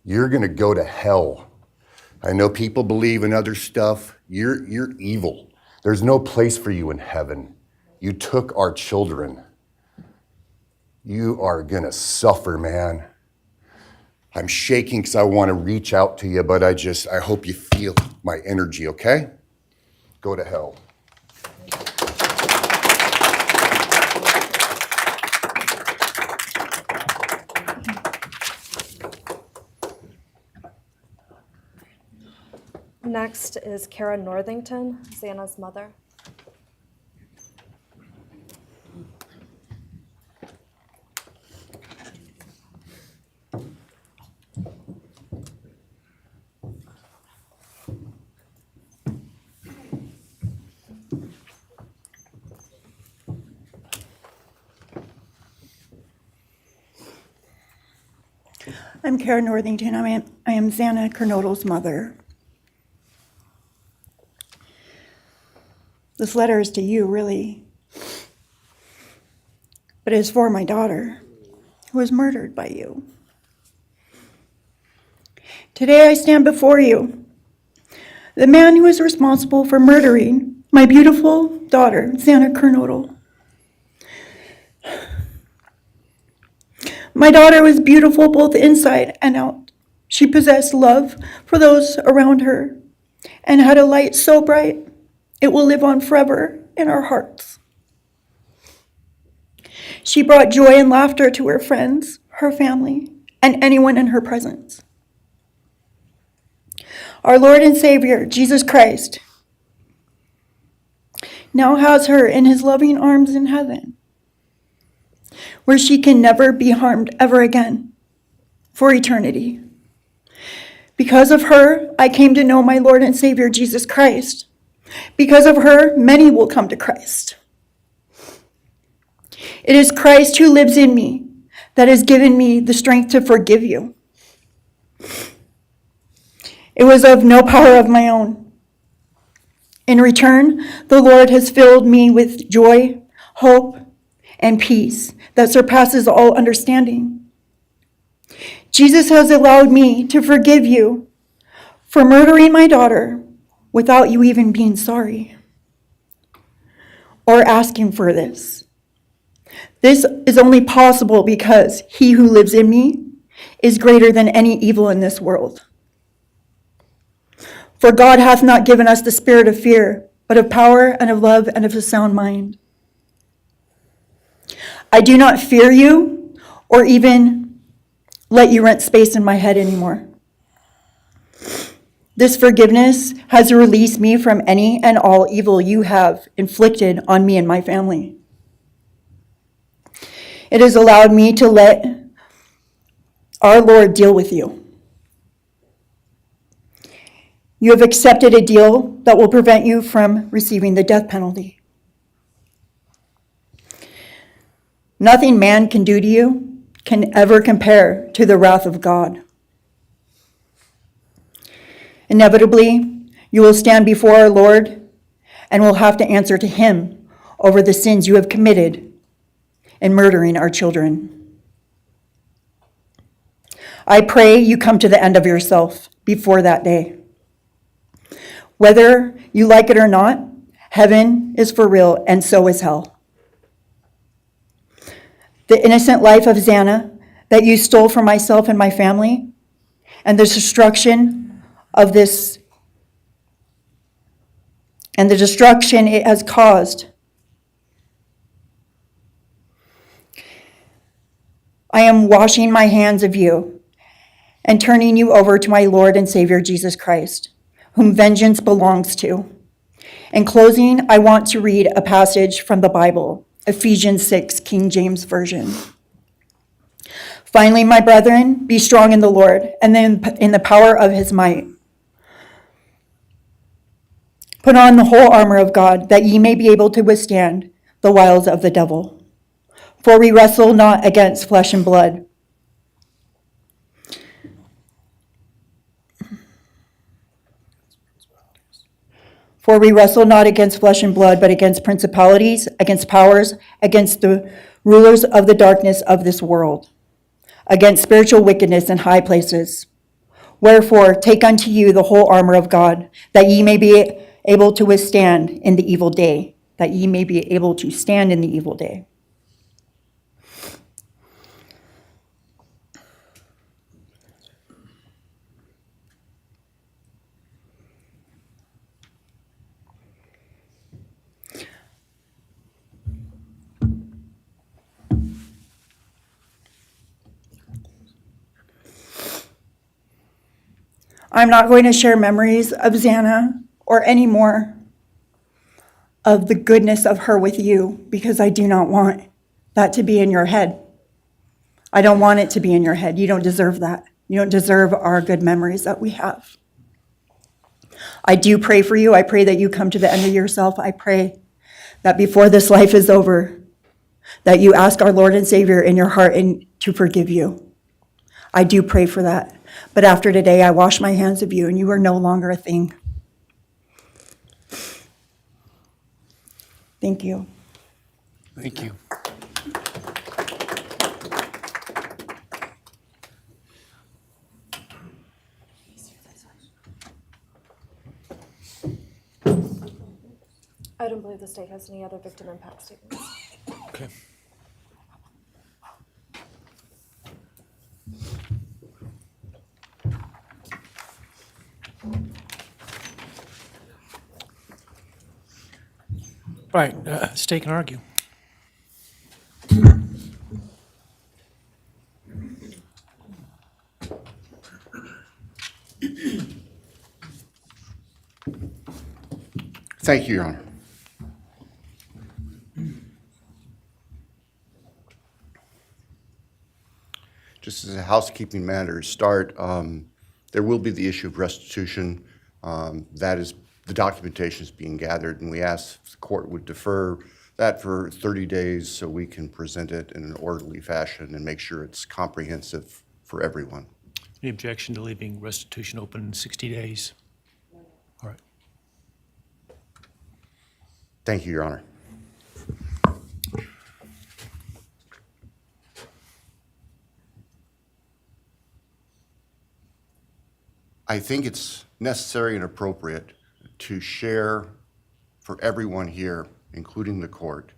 You're going to go to hell. I know people believe in other stuff. You're evil. There's no place for you in heaven. You took our children. You are going to suffer, man. I'm shaking because I want to reach out to you, but I hope you feel my energy, okay? Go to hell. Next is Kara Northington, Xana's mother. I'm Kara Northington. I am Xana Kernodle's mother. This letter is to you, really. But it's for my daughter, who was murdered by you. Today I stand before you, the man who is responsible for murdering my beautiful daughter, Xana Kernodle. My daughter was beautiful both inside and out. She possessed love for those around her and had a light so bright it will live on forever in our hearts. She brought joy and laughter to her friends, her family, and anyone in her presence. Our Lord and Savior, Jesus Christ, now has her in his loving arms in heaven, where she can never be harmed ever again for eternity. Because of her, I came to know my Lord and Savior, Jesus Christ. Because of her, many will come to Christ. It is Christ who lives in me that has given me the strength to forgive you. It was of no power of my own. In return, the Lord has filled me with joy, hope, and peace that surpasses all understanding. Jesus has allowed me to forgive you for murdering my daughter without you even being sorry or asking for this. This is only possible because he who lives in me is greater than any evil in this world. For God hath not given us the spirit of fear, but of power and of love and of a sound mind. I do not fear you or even let you rent space in my head anymore. This forgiveness has released me from any and all evil you have inflicted on me and my family. It has allowed me to let our Lord deal with you. You have accepted a deal that will prevent you from receiving the death penalty. Nothing man can do to you can ever compare to the wrath of God. Inevitably, you will stand before our Lord and will have to answer to him over the sins you have committed in murdering our children. I pray you come to the end of yourself before that day. Whether you like it or not, heaven is for real and so is hell. The innocent life of Xana that you stole from myself and my family, and the destruction it has caused. I am washing my hands of you and turning you over to my Lord and Savior Jesus Christ, whom vengeance belongs to. In closing, I want to read a passage from the Bible, Ephesians 6, King James Version. Finally, my brethren, be strong in the Lord and then in the power of his might. Put on the whole armor of God, that ye may be able to withstand the wiles of the devil. For we wrestle not against flesh and blood, but against principalities, against powers, against the rulers of the darkness of this world, against spiritual wickedness in high places. Wherefore, take unto you the whole armor of God, that ye may be able to withstand in the evil day, that ye may be able to stand in the evil day. I'm not going to share memories of Xana or any more of the goodness of her with you, because I do not want that to be in your head. I don't want it to be in your head. You don't deserve that. You don't deserve our good memories that we have. I do pray for you. I pray that you come to the end of yourself. I pray that before this life is over, that you ask our Lord and Savior in your heart and to forgive you. I do pray for that. But after today, I wash my hands of you, and you are no longer a thing. Thank you. Thank you. I don't believe the state has any other victim impact statements. Okay. All right, state can argue. Thank you, Your Honor. Just as a housekeeping matter to start, there will be the issue of restitution. That is, the documentation is being gathered, and we ask if the court would defer that for 30 days so we can present it in an orderly fashion and make sure it's comprehensive for everyone. Any objection to leaving restitution open 60 days? All right. Thank you, Your Honor. I think it's necessary and appropriate to share for everyone here, including the court,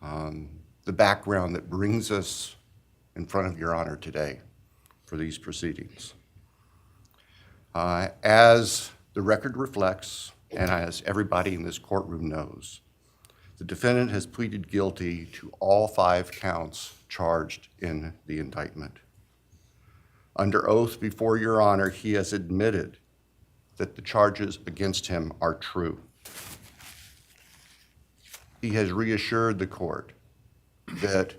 the background that brings us in front of Your Honor today for these proceedings. As the record reflects, and as everybody in this courtroom knows, the defendant has pleaded guilty to all 5 counts charged in the indictment. Under oath before Your Honor, he has admitted that the charges against him are true. He has reassured the court that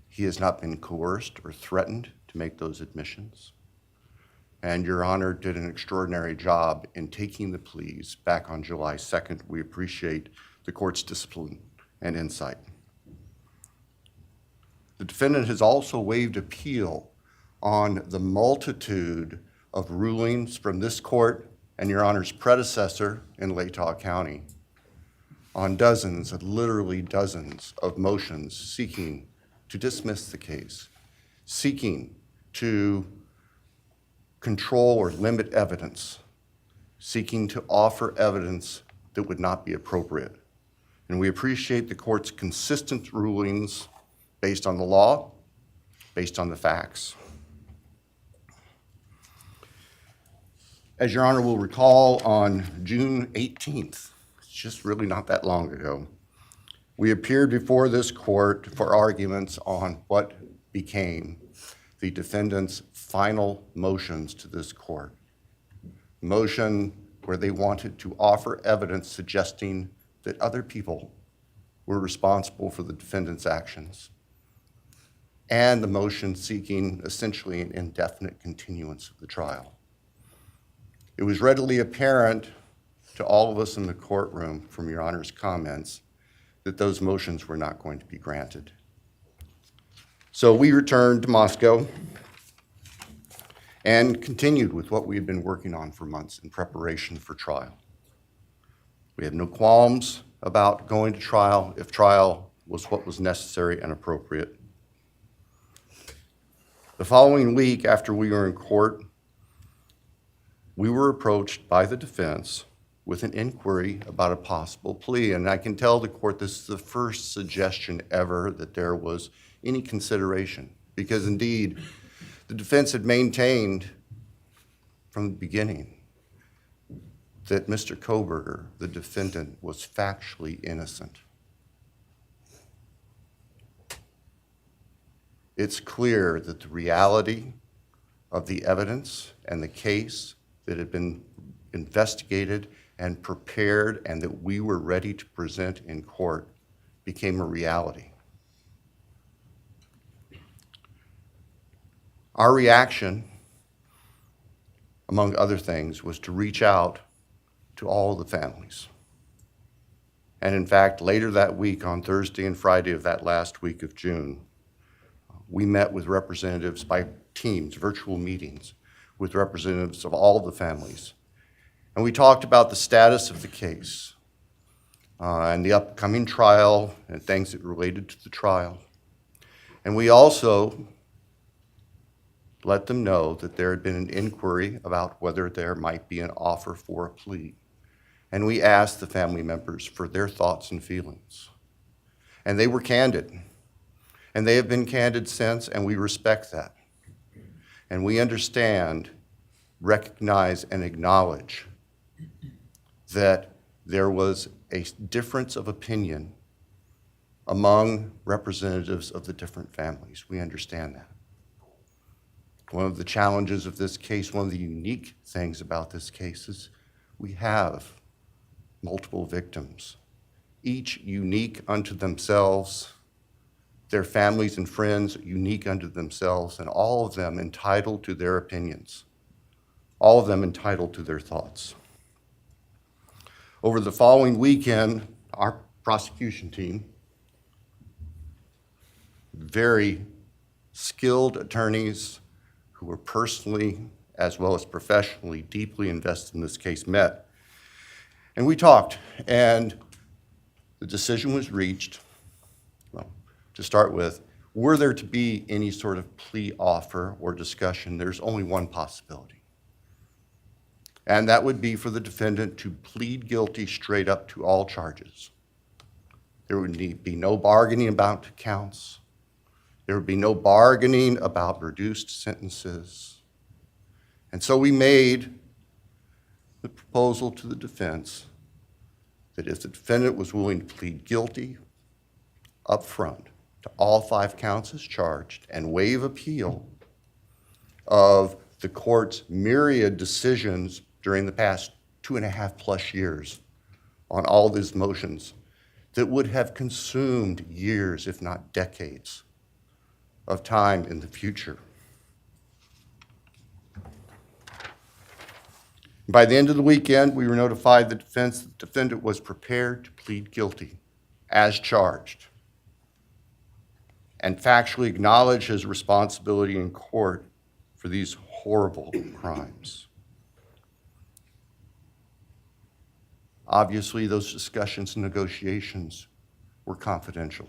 he has not been coerced or threatened to make those admissions. And Your Honor did an extraordinary job in taking the pleas back on July 2nd. We appreciate the court's discipline and insight. The defendant has also waived appeal on the multitude of rulings from this court and Your Honor's predecessor in Latah County on dozens, literally dozens of motions seeking to dismiss the case, seeking to control or limit evidence, seeking to offer evidence that would not be appropriate. And we appreciate the court's consistent rulings based on the law, based on the facts. As Your Honor will recall, on June 18th, it's just really not that long ago, we appeared before this court for arguments on what became the defendant's final motions to this court. Motion where they wanted to offer evidence suggesting that other people were responsible for the defendant's actions, and the motion seeking essentially an indefinite continuance of the trial. It was readily apparent to all of us in the courtroom from Your Honor's comments that those motions were not going to be granted. So we returned to Moscow and continued with what we had been working on for months in preparation for trial. We had no qualms about going to trial if trial was what was necessary and appropriate. The following week after we were in court, we were approached by the defense with an inquiry about a possible plea. And I can tell the court this is the first suggestion ever that there was any consideration, because indeed, the defense had maintained from the beginning that Mr. Kohberger, the defendant, was factually innocent. It's clear that the reality of the evidence and the case that had been investigated and prepared and that we were ready to present in court became a reality. Our reaction, among other things, was to reach out to all the families. And in fact, later that week, on Thursday and Friday of that last week of June, we met with representatives by teams, virtual meetings, with representatives of all the families. And we talked about the status of the case, and the upcoming trial and things that related to the trial. And we also let them know that there had been an inquiry about whether there might be an offer for a plea. And we asked the family members for their thoughts and feelings. And they were candid. And they have been candid since, and we respect that. And we understand, recognize, and acknowledge that there was a difference of opinion among representatives of the different families. We understand that. One of the challenges of this case, one of the unique things about this case is we have multiple victims, each unique unto themselves, their families and friends unique unto themselves, and all of them entitled to their opinions, all of them entitled to their thoughts. Over the following weekend, our prosecution team, very skilled attorneys who were personally as well as professionally deeply invested in this case, met. And we talked, and the decision was reached. Well, to start with, were there to be any sort of plea offer or discussion, there's only one possibility. And that would be for the defendant to plead guilty straight up to all charges. There would be no bargaining about counts. There would be no bargaining about reduced sentences. And so we made the proposal to the defense that if the defendant was willing to plead guilty up front to all 5 counts as charged and waive appeal of the court's myriad decisions during the past 2.5+ years on all these motions that would have consumed years, if not decades, of time in the future. By the end of the weekend, we were notified the defendant was prepared to plead guilty as charged and factually acknowledge his responsibility in court for these horrible crimes. Obviously, those discussions and negotiations were confidential.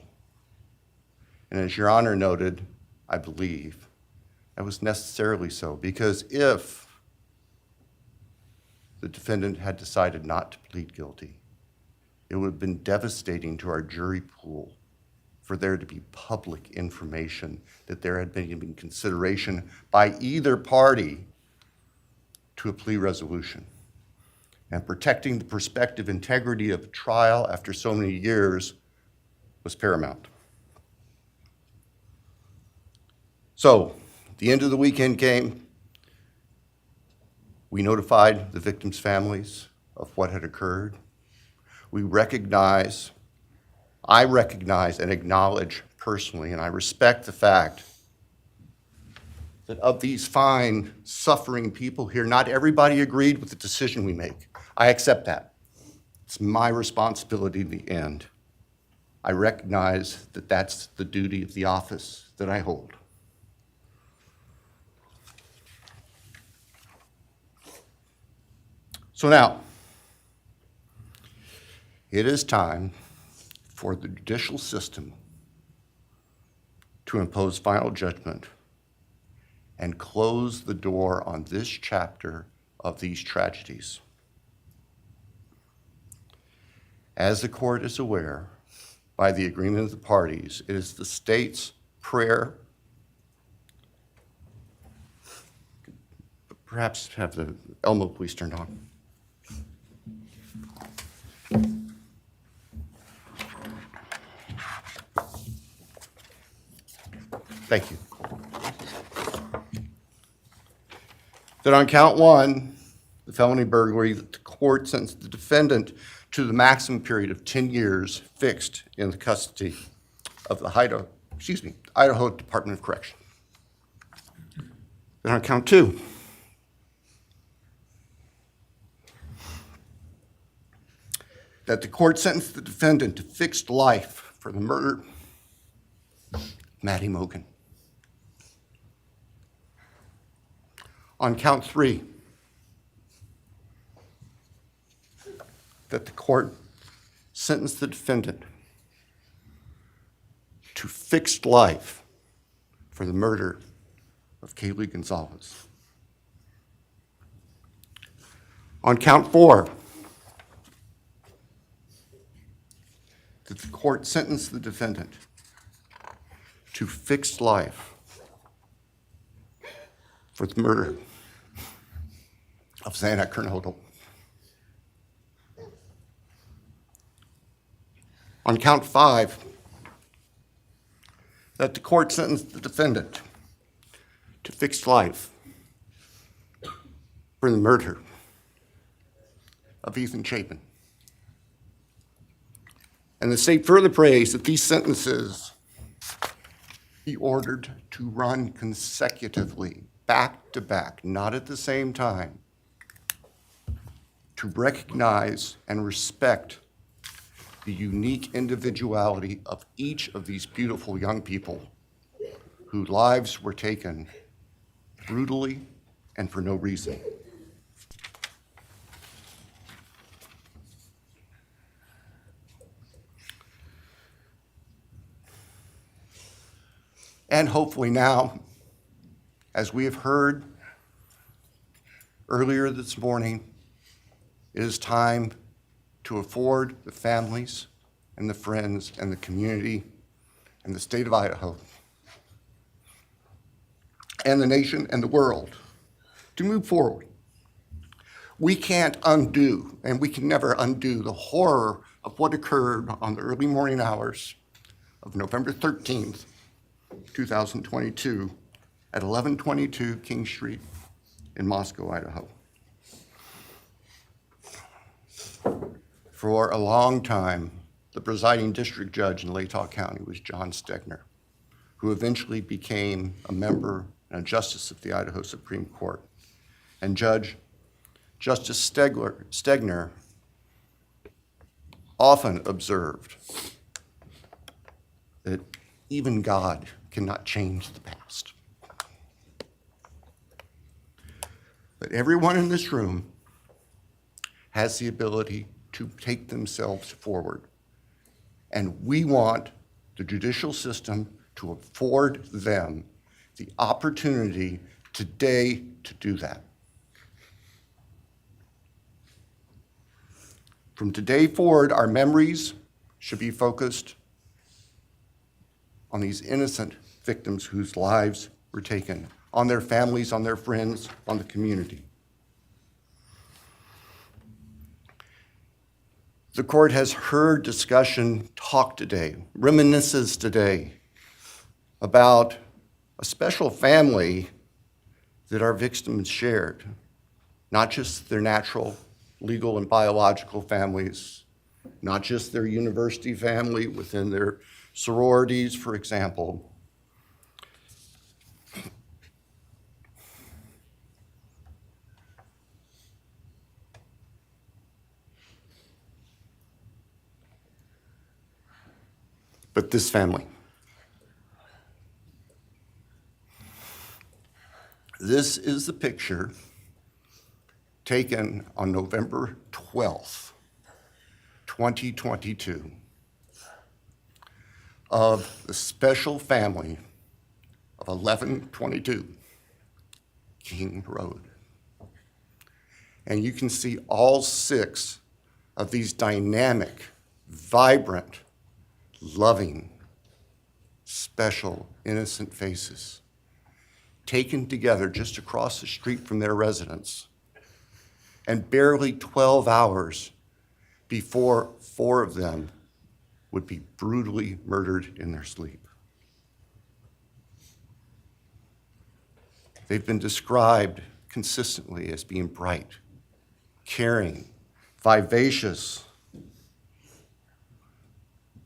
And as Your Honor noted, I believe, that was necessarily so, because if the defendant had decided not to plead guilty, it would have been devastating to our jury pool for there to be public information that there had been consideration by either party to a plea resolution. And protecting the prospective integrity of a trial after so many years was paramount. So, the end of the weekend came. We notified the victims' families of what had occurred. I recognize and acknowledge personally, and I respect the fact that of these fine, suffering people here, not everybody agreed with the decision we make. I accept that. It's my responsibility in the end. I recognize that that's the duty of the office that I hold. So now, it is time for the judicial system to impose final judgment and close the door on this chapter of these tragedies. As the court is aware, by the agreement of the parties, it is the state's prayer. Perhaps have the Elmo police turned on. Thank you. That on count 1, the felony burglary, that the court sentenced the defendant to the maximum period of 10 years fixed in the custody of the Idaho Department of Correction. Then on count 2, that the court sentenced the defendant to fixed life for the murder of Maddie Mogen. On count 3, that the court sentence the defendant to fixed life for the murder of Kaylee Gonzalez. On count 4, that the court sentence the defendant to fixed life for the murder of Xana Kernodle. On count 5, that the court sentence the defendant to fixed life for the murder of Ethan Chapin. And the state further prays that these sentences be ordered to run consecutively, back to back, not at the same time, to recognize and respect the unique individuality of each of these beautiful young people whose lives were taken brutally and for no reason. And hopefully now, as we have heard earlier this morning, it is time to afford the families and the friends and the community and the state of Idaho and the nation and the world to move forward. We can't undo, and we can never undo, the horror of what occurred on the early morning hours of November 13th, 2022 at 1122 King Street in Moscow, Idaho. For a long time, the presiding district judge in Latah County was John Stegner, who eventually became a member and a justice of the Idaho Supreme Court. And Justice Stegner often observed that even God cannot change the past. But everyone in this room has the ability to take themselves forward. And we want the judicial system to afford them the opportunity today to do that. From today forward, our memories should be focused on these innocent victims whose lives were taken, on their families, on their friends, on the community. The court has heard discussion, talk today, reminiscences today about a special family that our victims shared, not just their natural, legal, and biological families, not just their university family within their sororities, for example. But this family. This is the picture taken on November 12th, 2022, of the special family of 1122 King Road. And you can see all 6 of these dynamic, vibrant, loving, special, innocent faces taken together just across the street from their residence, and barely 12 hours before 4 of them would be brutally murdered in their sleep. They've been described consistently as being bright, caring, vivacious,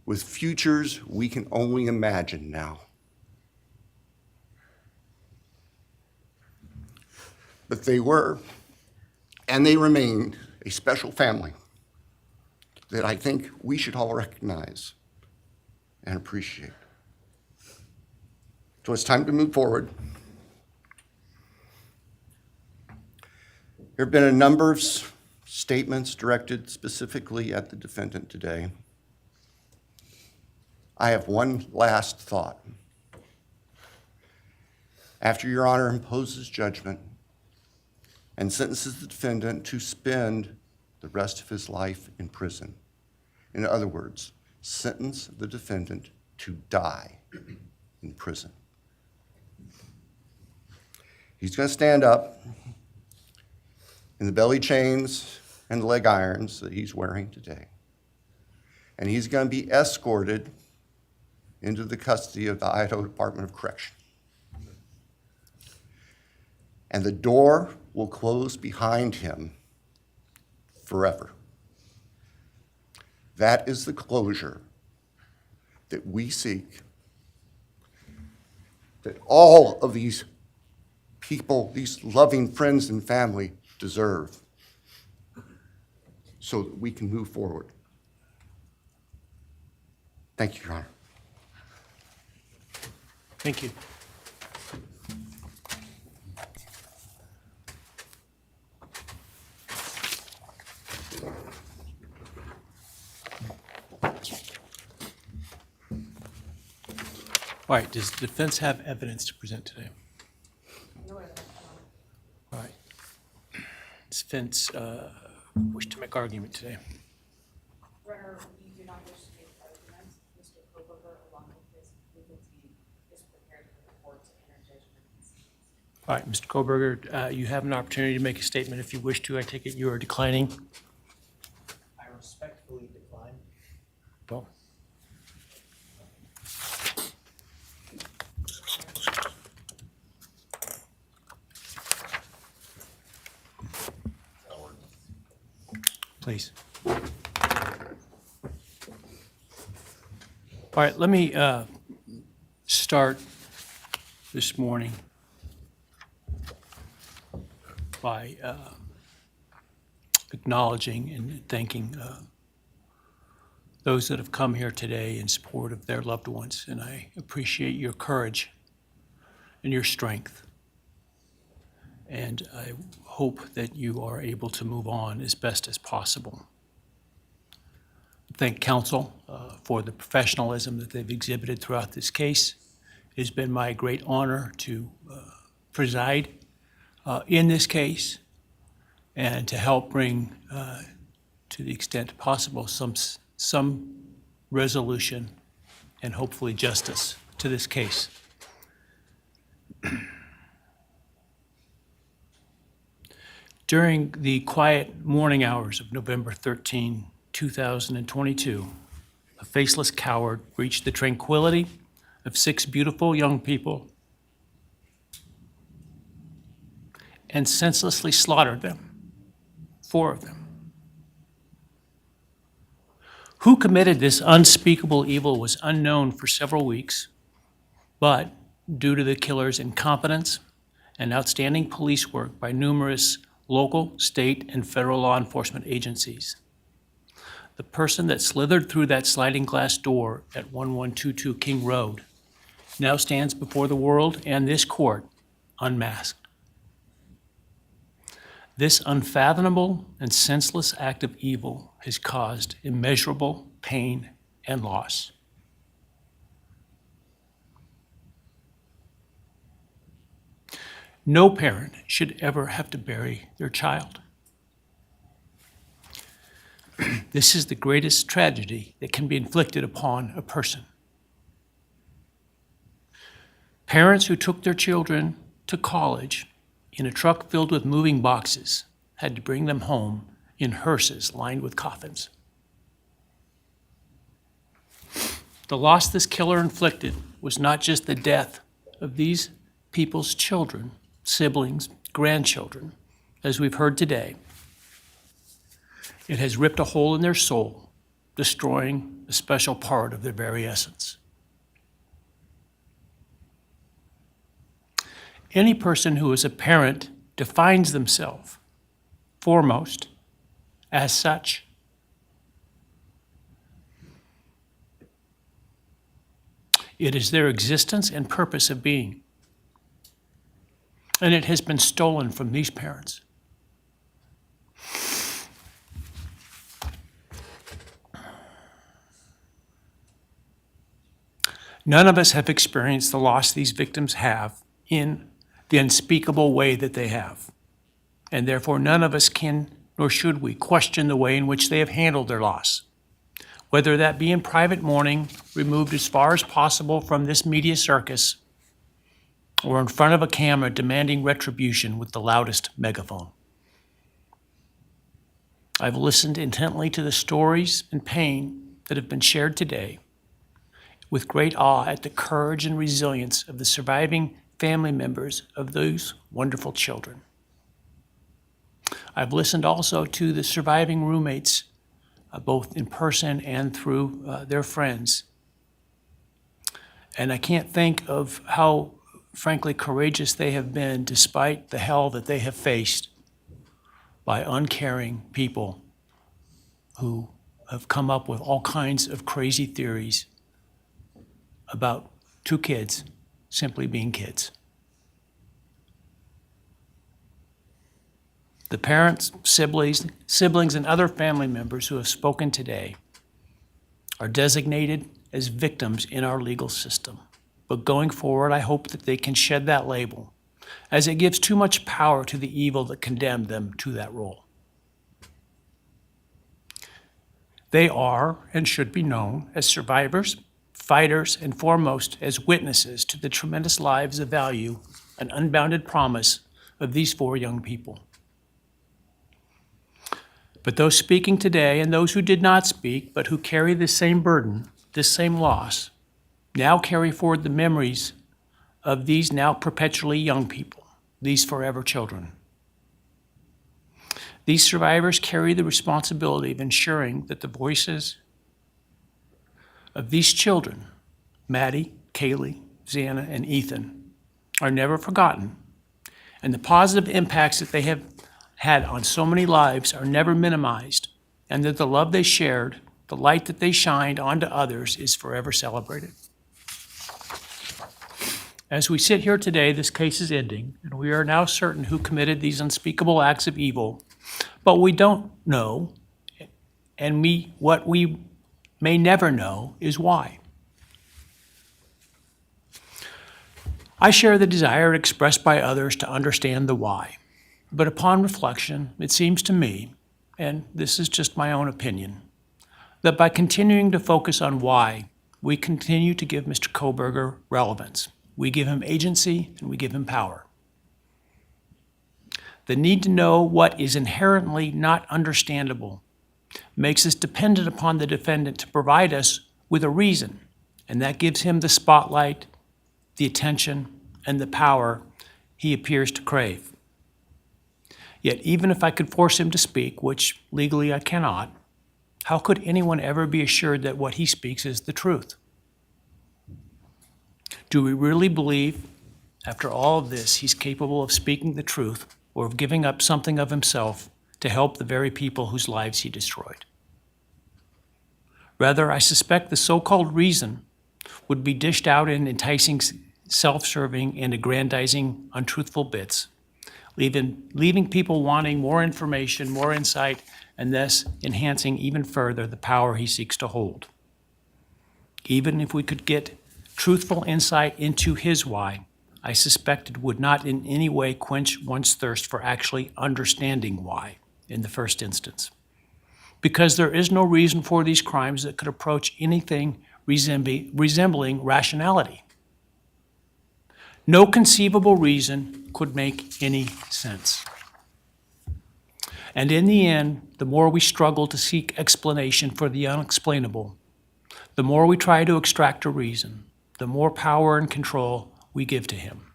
with futures we can only imagine now. But they were, and they remain, a special family that I think we should all recognize and appreciate. So it's time to move forward. There have been a number of statements directed specifically at the defendant today, I have one last thought. After Your Honor imposes judgment and sentences the defendant to spend the rest of his life in prison, in other words, sentence the defendant to die in prison, he's going to stand up in the belly chains and the leg irons that he's wearing today, and he's going to be escorted into the custody of the Idaho Department of Correction. And the door will close behind him forever. That is the closure that we seek, that all of these people, these loving friends and family deserve, so that we can move forward. Thank you, Your Honor. Thank you. All right, does the defense have evidence to present today? All right. Does defense wish to make argument today? Runner, we do not wish to make arguments. Mr. Kohberger, along with his legal team, is prepared for the court to enter judgment. All right, Mr. Kohberger, you have an opportunity to make a statement if you wish to. I take it you are declining. I respectfully decline. Well, please. All right, let me start this morning by acknowledging and thanking those that have come here today in support of their loved ones, and I appreciate your courage and your strength. And I hope that you are able to move on as best as possible. Thank counsel for the professionalism that they've exhibited throughout this case. It has been my great honor to preside in this case and to help bring, to the extent possible, some resolution and hopefully justice to this case. During the quiet morning hours of November 13, 2022, a faceless coward breached the tranquility of 6 beautiful young people and senselessly slaughtered them, 4 of them. Who committed this unspeakable evil was unknown for several weeks, but due to the killer's incompetence and outstanding police work by numerous local, state, and federal law enforcement agencies, the person that slithered through that sliding glass door at 1122 King Road now stands before the world and this court unmasked. This unfathomable and senseless act of evil has caused immeasurable pain and loss. No parent should ever have to bury their child. This is the greatest tragedy that can be inflicted upon a person. Parents who took their children to college in a truck filled with moving boxes had to bring them home in hearses lined with coffins. The loss this killer inflicted was not just the death of these people's children, siblings, grandchildren, as we've heard today. It has ripped a hole in their soul, destroying a special part of their very essence. Any person who is a parent defines themselves foremost as such. It is their existence and purpose of being. And it has been stolen from these parents. None of us have experienced the loss these victims have in the unspeakable way that they have. And therefore, none of us can, nor should we, question the way in which they have handled their loss. Whether that be in private mourning, removed as far as possible from this media circus, or in front of a camera demanding retribution with the loudest megaphone. I've listened intently to the stories and pain that have been shared today, with great awe at the courage and resilience of the surviving family members of those wonderful children. I've listened also to the surviving roommates, both in person and through their friends. And I can't think of how, frankly, courageous they have been despite the hell that they have faced by uncaring people who have come up with all kinds of crazy theories about two kids simply being kids. The parents, siblings, and other family members who have spoken today are designated as victims in our legal system. But going forward, I hope that they can shed that label, as it gives too much power to the evil that condemned them to that role. They are and should be known as survivors, fighters, and foremost as witnesses to the tremendous lives of value and unbounded promise of these four young people. But those speaking today and those who did not speak, but who carry this same burden, this same loss, now carry forward the memories of these now perpetually young people, these forever children. These survivors carry the responsibility of ensuring that the voices of these children, Maddie, Kaylee, Xana, and Ethan, are never forgotten, and the positive impacts that they have had on so many lives are never minimized, and that the love they shared, the light that they shined onto others is forever celebrated. As we sit here today, this case is ending, and we are now certain who committed these unspeakable acts of evil, but we don't know, and what we may never know is why. I share the desire expressed by others to understand the why. But upon reflection, it seems to me, and this is just my own opinion, that by continuing to focus on why, we continue to give Mr. Kohberger relevance. We give him agency and we give him power. The need to know what is inherently not understandable makes us dependent upon the defendant to provide us with a reason, and that gives him the spotlight, the attention, and the power he appears to crave. Yet even if I could force him to speak, which legally I cannot, how could anyone ever be assured that what he speaks is the truth? Do we really believe, after all of this, he's capable of speaking the truth or of giving up something of himself to help the very people whose lives he destroyed? Rather, I suspect the so-called reason would be dished out in enticing, self-serving, and aggrandizing, untruthful bits, leaving people wanting more information, more insight, and thus enhancing even further the power he seeks to hold. Even if we could get truthful insight into his why, I suspect it would not in any way quench one's thirst for actually understanding why in the first instance. Because there is no reason for these crimes that could approach anything resembling rationality. No conceivable reason could make any sense. And in the end, the more we struggle to seek explanation for the unexplainable, the more we try to extract a reason, the more power and control we give to him.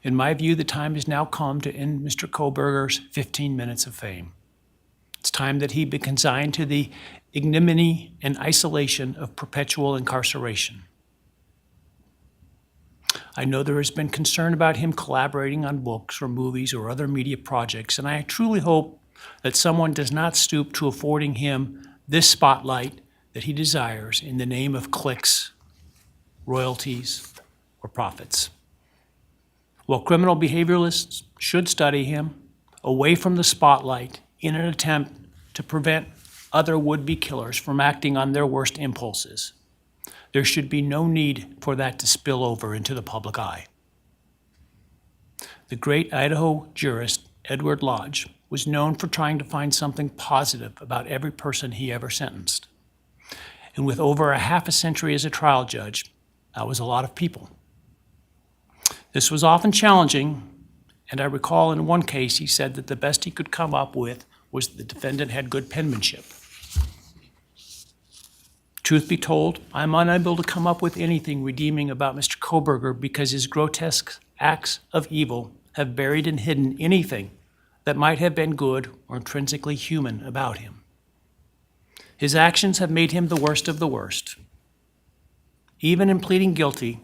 In my view, the time has now come to end Mr. Kohberger's 15 minutes of fame. It's time that he be consigned to the ignominy and isolation of perpetual incarceration. I know there has been concern about him collaborating on books or movies or other media projects, and I truly hope that someone does not stoop to affording him this spotlight that he desires in the name of clicks, royalties, or profits. While criminal behavioralists should study him away from the spotlight in an attempt to prevent other would-be killers from acting on their worst impulses, There should be no need for that to spill over into the public eye. The great Idaho jurist Edward Lodge was known for trying to find something positive about every person he ever sentenced. And with over a half a century as a trial judge, that was a lot of people. This was often challenging, and I recall in one case he said that the best he could come up with was the defendant had good penmanship. Truth be told, I'm unable to come up with anything redeeming about Mr. Kohberger because his grotesque acts of evil have buried and hidden anything that might have been good or intrinsically human about him. His actions have made him the worst of the worst. Even in pleading guilty,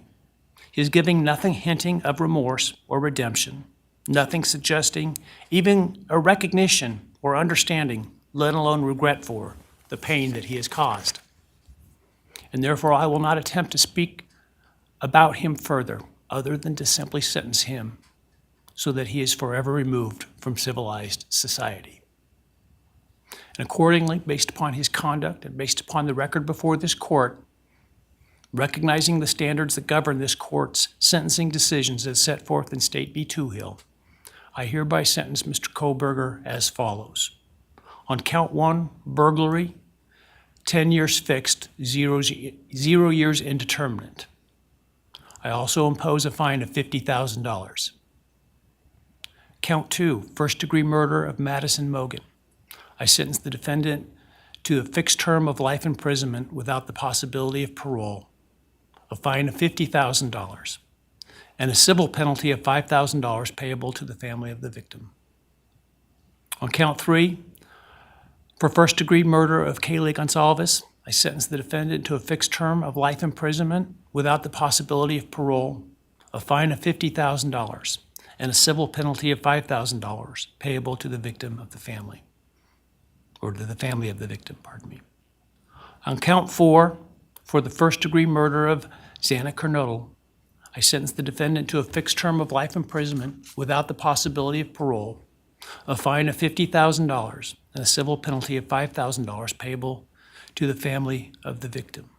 he is giving nothing hinting of remorse or redemption, nothing suggesting even a recognition or understanding, let alone regret for the pain that he has caused. And therefore I will not attempt to speak about him further, other than to simply sentence him so that he is forever removed from civilized society. And accordingly, based upon his conduct and based upon the record before this court, recognizing the standards that govern this court's sentencing decisions as set forth in State v. Toohill, I hereby sentence Mr. Kohberger as follows. On count 1, burglary, 10 years fixed, 0 years indeterminate. I also impose a fine of $50,000. Count 2, first-degree murder of Madison Mogan. I sentence the defendant to a fixed term of life imprisonment without the possibility of parole, a fine of $50,000, and a civil penalty of $5,000 payable to the family of the victim. On count 3, for first-degree murder of Kaylee Gonzalez, I sentence the defendant to a fixed term of life imprisonment without the possibility of parole, a fine of $50,000, and a civil penalty of $5,000 payable to the victim of the family, or to the family of the victim, pardon me. On count 4, for the first-degree murder of Xana Kernodle, I sentence the defendant to a fixed term of life imprisonment without the possibility of parole, a fine of $50,000, and a civil penalty of $5,000 payable to the family of the victim.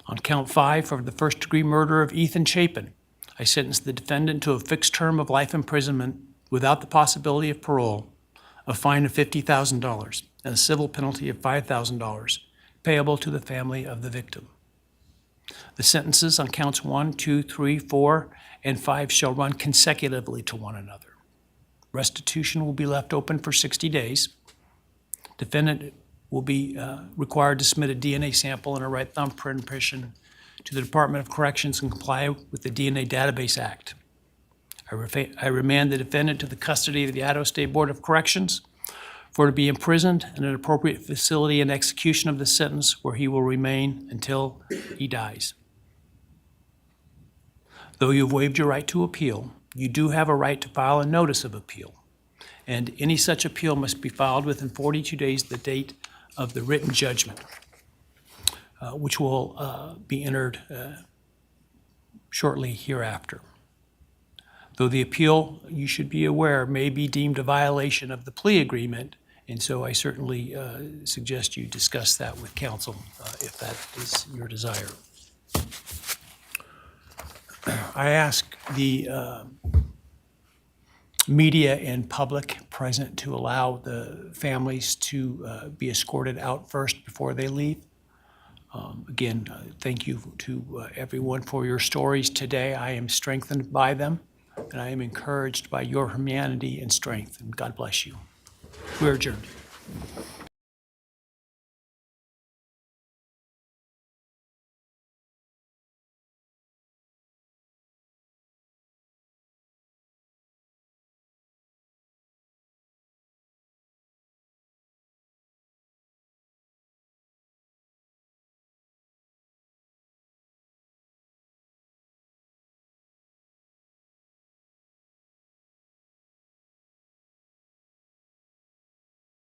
On count 5, for the first-degree murder of Ethan Chapin, I sentence the defendant to a fixed term of life imprisonment without the possibility of parole, a fine of $50,000, and a civil penalty of $5,000 payable to the family of the victim. The sentences on counts 1, 2, 3, 4, and 5 shall run consecutively to one another. Restitution will be left open for 60 days. Defendant will be required to submit a DNA sample and a right thumbprint impression to the Department of Corrections and comply with the DNA Database Act. I remand the defendant to the custody of the Idaho State Board of Corrections for to be imprisoned in an appropriate facility in execution of the sentence where he will remain until he dies. Though you have waived your right to appeal, you do have a right to file a notice of appeal, and any such appeal must be filed within 42 days of the date of the written judgment, which will be entered shortly hereafter. Though the appeal, you should be aware, may be deemed a violation of the plea agreement, and so I certainly suggest you discuss that with counsel if that is your desire. I ask the media and public present to allow the families to be escorted out first before they leave. Again, thank you to everyone for your stories today. I am strengthened by them, and I am encouraged by your humanity and strength, and God bless you. We're adjourned.